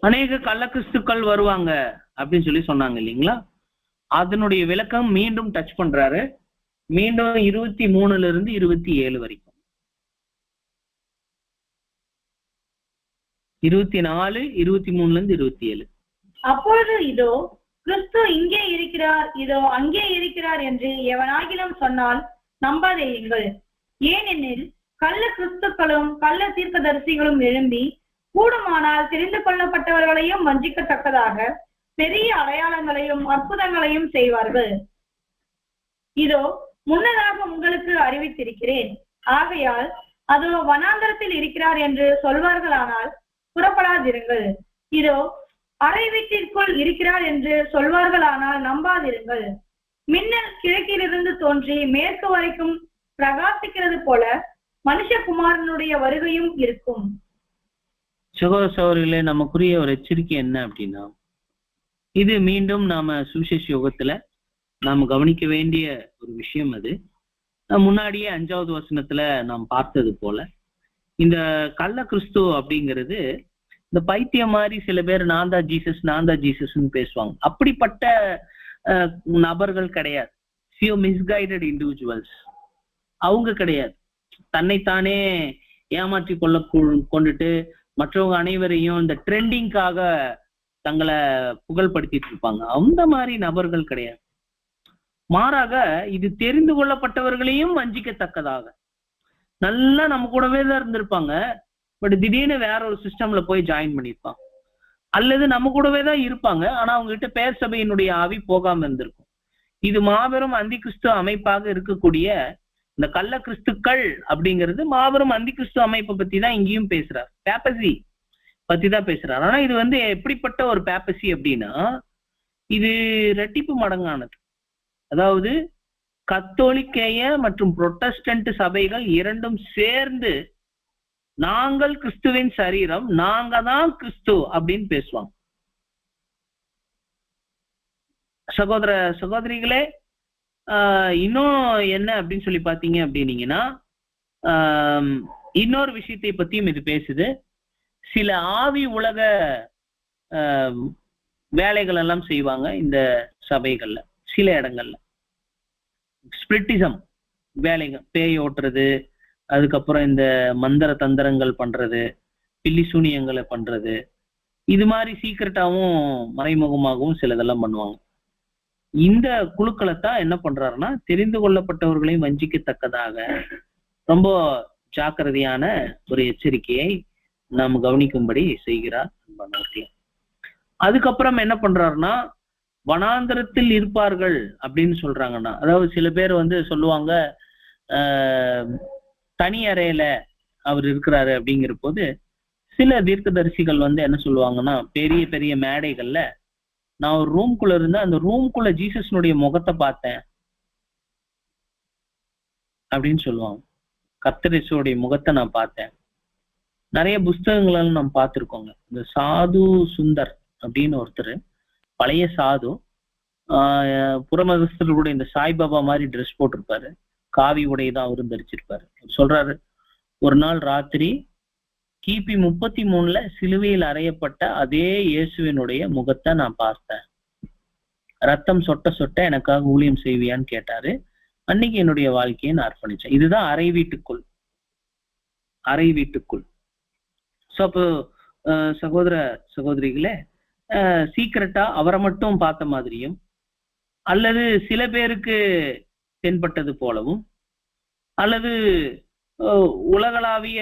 அநேக கள்ள கிறிஸ்துக்கள் வருவாங்க அப்படின்னு சொல்லி சொன்னாங்க இல்லைங்களா? அதனுடைய விளக்கம் மீண்டும் டச் பண்றாரு. மீண்டும் 23 இருந்து 27 வரைக்கும், 24, 23 இருந்து 27. அப்பொழுது இதோ கிறிஸ்து இங்கே இருக்கிறார், இதோ அங்கே இருக்கிறார் என்று எவனாகிலும் சொன்னால் நம்பாதேயுங்கள். ஏனெனில் கள்ள கிறிஸ்துக்களும் கள்ள தீர்க்கதரிசிகளும் எழும்பி கூடுமானால் தெரிந்து கொள்ளப்பட்டவர்களையும் வஞ்சிக்கத்தக்கதாக பெரிய அடையாளங்களையும் அற்புதங்களையும் செய்வார்கள். இதோ முன்னதாக உங்களுக்கு அறிவித்திருக்கிறேன். ஆகையால் அதோ வனாந்தரத்தில் இருக்கிறார் என்று சொல்வார்களானால் புறப்படாதிருங்கள். இதோ அறை வீட்டிற்குள் இருக்கிறார் என்று சொல்வார்களானால் நம்பாதிருங்கள். மின்னல் கிழக்கிலிருந்து தோன்றி மேற்கு வரைக்கும் பிரகாசிக்கிறது போல மனுஷகுமாரனுடைய வருகையும் இருக்கும். சகோதர சகோதரிகளே, நமக்குரிய ஒரு எச்சரிக்கை என்ன அப்படின்னா, இது மீண்டும் நாம சுவிசேஷ யுகத்துல நாம கவனிக்க வேண்டிய ஒரு விஷயம். அது முன்னாடியே 5வது வசனத்துல நாம் பார்த்தது போல, இந்த கள்ள கிறிஸ்து அப்படிங்கிறது இந்த பைத்தியம் மாதிரி சில பேர் நான் தான் ஜீசஸ் நான் தான் ஜீசஸ்ன்னு பேசுவாங்க. அப்படிப்பட்ட நபர்கள் கிடையாது. ஃபியூ மிஸ்கைடட் இண்டிவிஜுவல்ஸ் அவங்க கிடையாது. தன்னைத்தானே ஏமாற்றி கொண்டுட்டு மற்றவங்க அனைவரையும் இந்த ட்ரெண்டிங்காக தங்களை புகழ்படுத்திட்டு இருப்பாங்க. அந்த மாதிரி நபர்கள் கிடையாது. மாறாக இது தெரிந்து கொள்ளப்பட்டவர்களையும் வஞ்சிக்கத்தக்கதாக நல்லா நம்ம கூடவே தான் இருந்திருப்பாங்க. பட் திடீர்னு வேற ஒரு சிஸ்டம்ல போய் ஜாயின் பண்ணிருப்பாங்க. அல்லது நம்ம கூடவே தான் இருப்பாங்க, ஆனா அவங்க கிட்ட பேர் சபையினுடைய ஆவி போகாம இருந்திருக்கும். இது மாபெரும் அந்தி கிறிஸ்து அமைப்பாக இருக்கக்கூடிய இந்த கள்ள கிறிஸ்துக்கள் அப்படிங்கிறது மாபெரும் அந்தி கிறிஸ்து அமைப்பை பத்தி தான் இங்கேயும் பேசுறார். பேப்பசி பத்தி தான் பேசுறாரு. ஆனா இது எப்படிப்பட்ட ஒரு பேப்பசி அப்படின்னா, இது ரெட்டிப்பு மடங்கானது. அதாவது கத்தோலிக்கேய மற்றும் புரொட்டஸ்டன்ட் சபைகள் இரண்டும் சேர்ந்து நாங்கள் கிறிஸ்துவின் சரீரம், நாங்க தான் கிறிஸ்து அப்படின்னு பேசுவாங்க. சகோதர சகோதரிகளே, இன்னும் என்ன அப்படின்னு சொல்லி பாத்தீங்க அப்படின்னீங்கன்னா, இன்னொரு விஷயத்தை பத்தியும் இது பேசுது. சில ஆவி உலக வேலைகள் எல்லாம் செய்வாங்க இந்த சபைகள்ல. சில இடங்கள்ல ஸ்பிரிட்டிசம் வேலைகள், பேய் ஓட்டுறது, அதுக்கப்புறம் இந்த மந்திர தந்திரங்கள் பண்றது, பில்லி சூனியங்களை பண்றது, இது மாதிரி சீக்கிரட்டாவும் மறைமுகமாகவும் சிலதெல்லாம் பண்ணுவாங்க. இந்த குழுக்களை தான் என்ன பண்றாருன்னா, தெரிந்து கொள்ளப்பட்டவர்களையும் வஞ்சிக்கத்தக்கதாக ரொம்ப ஜாக்கிரதையான ஒரு எச்சரிக்கையை நாம் கவனிக்கும்படி செய்கிறார். அதுக்கப்புறம் என்ன பண்றாருன்னா, வனாந்தரத்தில் இருப்பார்கள் அப்படின்னு சொல்றாங்கன்னா, அதாவது சில பேர் சொல்லுவாங்க தனி அறையில அவர் இருக்கிறாரு அப்படிங்கிற போது, சில தீர்க்கதரிசிகள் என்ன சொல்லுவாங்கன்னா, பெரிய பெரிய மேடைகள்ல நான் ஒரு ரூம்குள்ள இருந்தேன், அந்த ரூம்குள்ள ஜீசஸ்னுடைய முகத்தை பார்த்தேன் அப்படின்னு சொல்லுவாங்க. கர்த்தரேசுடைய முகத்தை நான் பார்த்தேன். நிறைய புஸ்தகங்களும் நம்ம பார்த்திருக்கோங்க. இந்த சாது சுந்தர் அப்படின்னு ஒருத்தர், பழைய சாது, புறமதஸ்தர் கூட இந்த சாய்பாபா மாதிரி ட்ரெஸ் போட்டிருப்பாரு, காவி உடையதான் அவரும் தரிச்சிருப்பாரு. சொல்றாரு, ஒரு நாள் ராத்திரி கிபி 33 சிலுவையில் அறையப்பட்ட அதே இயேசுவினுடைய முகத்தை நான் பார்த்தேன். ரத்தம் சொட்ட சொட்ட எனக்காக ஊழியம் செய்வியான்னு கேட்டாரு. அன்னைக்கு என்னுடைய வாழ்க்கையை நான் அர்ப்பணிச்சேன். இதுதான் அறை வீட்டுக்குள். சோ அப்போ சகோதர சகோதரிகளே, சீக்கிரட்டா அவரை மட்டும் பார்த்த மாதிரியும், அல்லது சில பேருக்கு தென்பட்டது போலவும், அல்லது உலகளாவிய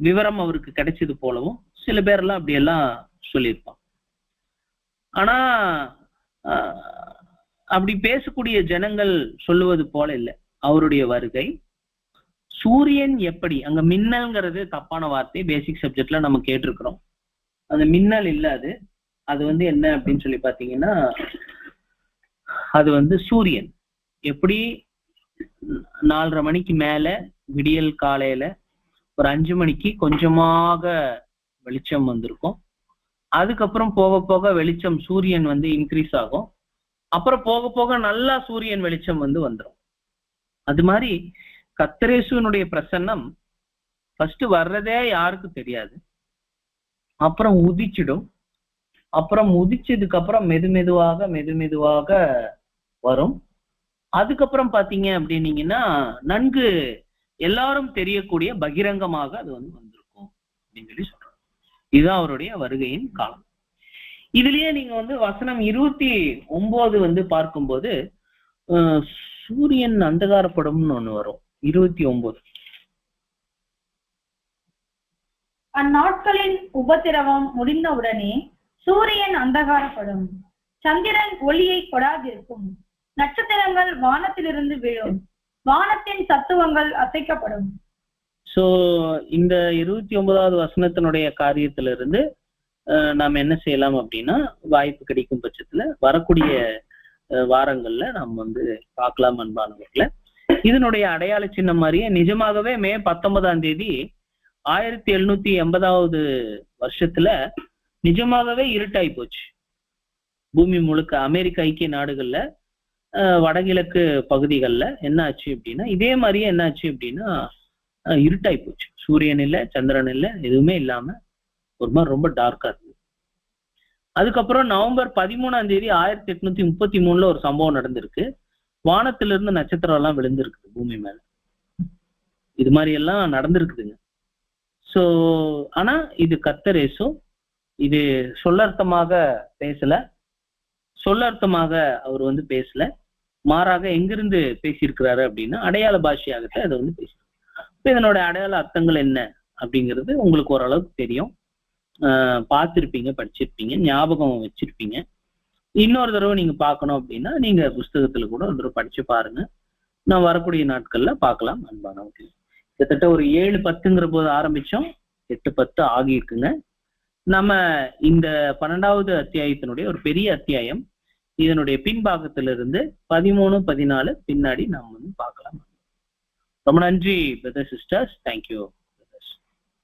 விவரம் அவருக்கு கிடைச்சது போலவும் சில பேரெல்லாம் அப்படியெல்லாம் சொல்லியிருப்பான். ஆனா அப்படி பேசக்கூடிய ஜனங்கள் சொல்லுவது போல இல்லை. அவருடைய வருகை சூரியன் எப்படி, அங்க மின்னல்ங்கிறது தப்பான வார்த்தை, பேசிக் சப்ஜெக்ட்ல நம்ம கேட்டிருக்கிறோம். அந்த மின்னல் இல்ல, அது என்ன அப்படின்னு சொல்லி பாத்தீங்கன்னா, அது சூரியன் எப்படி 4:30 மணிக்கு மேல விடியல் காலையில ஒரு 5 மணிக்கு கொஞ்சமாக வெளிச்சம் வந்திருக்கும். அதுக்கப்புறம் போக போக வெளிச்சம் சூரியன் இன்க்ரீஸ் ஆகும். அப்புறம் போக போக நல்லா சூரியன் வெளிச்சம் வந்துடும். அது மாதிரி கர்த்தரேசுவினுடைய பிரசன்னம் ஃபர்ஸ்ட் வர்றதே யாருக்கு தெரியாது, அப்புறம் உதிச்சிடும். அப்புறம் உதிச்சதுக்கு அப்புறம் மெதுமெதுவாக வரும். அதுக்கப்புறம் பாத்தீங்க அப்படின்னீங்கன்னா நன்கு எல்லாரும் தெரியக்கூடிய பகிரங்கமாக அது வந்திருக்கும் அப்படின்னு சொல்லி சொல்றோம். இதுதான் அவருடைய வருகையின் காலம். இதுலயே நீங்க வசனம் 29 பார்க்கும்போது சூரியன் அந்தகாரப்படும்னு ஒண்ணு வரும். 29 அந்நாட்களின் உபத்திரவம் முடிந்தவுடனே சூரியன் அந்தகாரப்படும், சந்திரன் ஒளியை கொடாதிருக்கும், நட்சத்திரங்கள் வானத்திலிருந்து விழும், வானத்தின் தத்துவங்கள் அசைக்கப்படும். சோ இந்த 29வது வசனத்தினுடைய காரியத்திலிருந்து நாம் என்ன செய்யலாம் அப்படின்னா, வாய்ப்பு கிடைக்கும் பட்சத்துல வரக்கூடிய வாரங்கள்ல நாம் பார்க்கலாம் அன்பானவர்கள. இதனுடைய அடையாள சின்னம் மாதிரியே நிஜமாகவே மே 19ஆம் தேதி 1780வது வருஷத்துல நிஜமாகவே இருட்டாய் போச்சு. பூமி முழுக்க அமெரிக்க ஐக்கிய நாடுகள்ல வடகிழக்கு பகுதிகளில் என்ன ஆச்சு அப்படின்னா, இதே மாதிரியே என்ன ஆச்சு அப்படின்னா இருட்டாய் போச்சு. சூரியன் இல்லை, சந்திரன் இல்லை, எதுவுமே இல்லாம ஒரு மாதிரி ரொம்ப டார்க்கா இருந்தது. அதுக்கப்புறம் நவம்பர் 13ஆம் தேதி 1833 ஒரு சம்பவம் நடந்திருக்கு. வானத்திலிருந்து நட்சத்திரம் எல்லாம் விழுந்திருக்குது பூமி மேல. இது மாதிரி எல்லாம் நடந்திருக்குதுங்க. சோ ஆனா இது கர்த்தரேசு, இது சொல்லர்த்தமாக பேசல, சொல்லர்த்தமாக அவர் பேசல. மாறாக எங்கிருந்து பேசியிருக்கிறாரு அப்படின்னா அடையாள பாஷையாகத்தான் அதை பேசுறாரு. இதனோட அடையாள அர்த்தங்கள் என்ன அப்படிங்கிறது உங்களுக்கு ஓரளவுக்கு தெரியும், பார்த்திருப்பீங்க, படிச்சிருப்பீங்க, ஞாபகம் வச்சிருப்பீங்க. இன்னொரு தடவை நீங்க பார்க்கணும் அப்படின்னா நீங்க புஸ்தகத்துல கூட ஒரு தடவை படிச்சு பாருங்க. நான் வரக்கூடிய நாட்கள்ல பார்க்கலாம் அன்பானவர்கள். கிட்டத்தட்ட ஒரு 7:10 போது ஆரம்பிச்சோம், 8:10 ஆகியிருக்குங்க. நம்ம இந்த 12வது அத்தியாயத்தினுடைய ஒரு பெரிய அத்தியாயம், இதனுடைய பின்பாகத்திலிருந்து 13, 14 பின்னாடி நாம் பார்க்கலாம். ரொம்ப நன்றி பிரதர் சிஸ்டர்ஸ், தேங்க்யூ.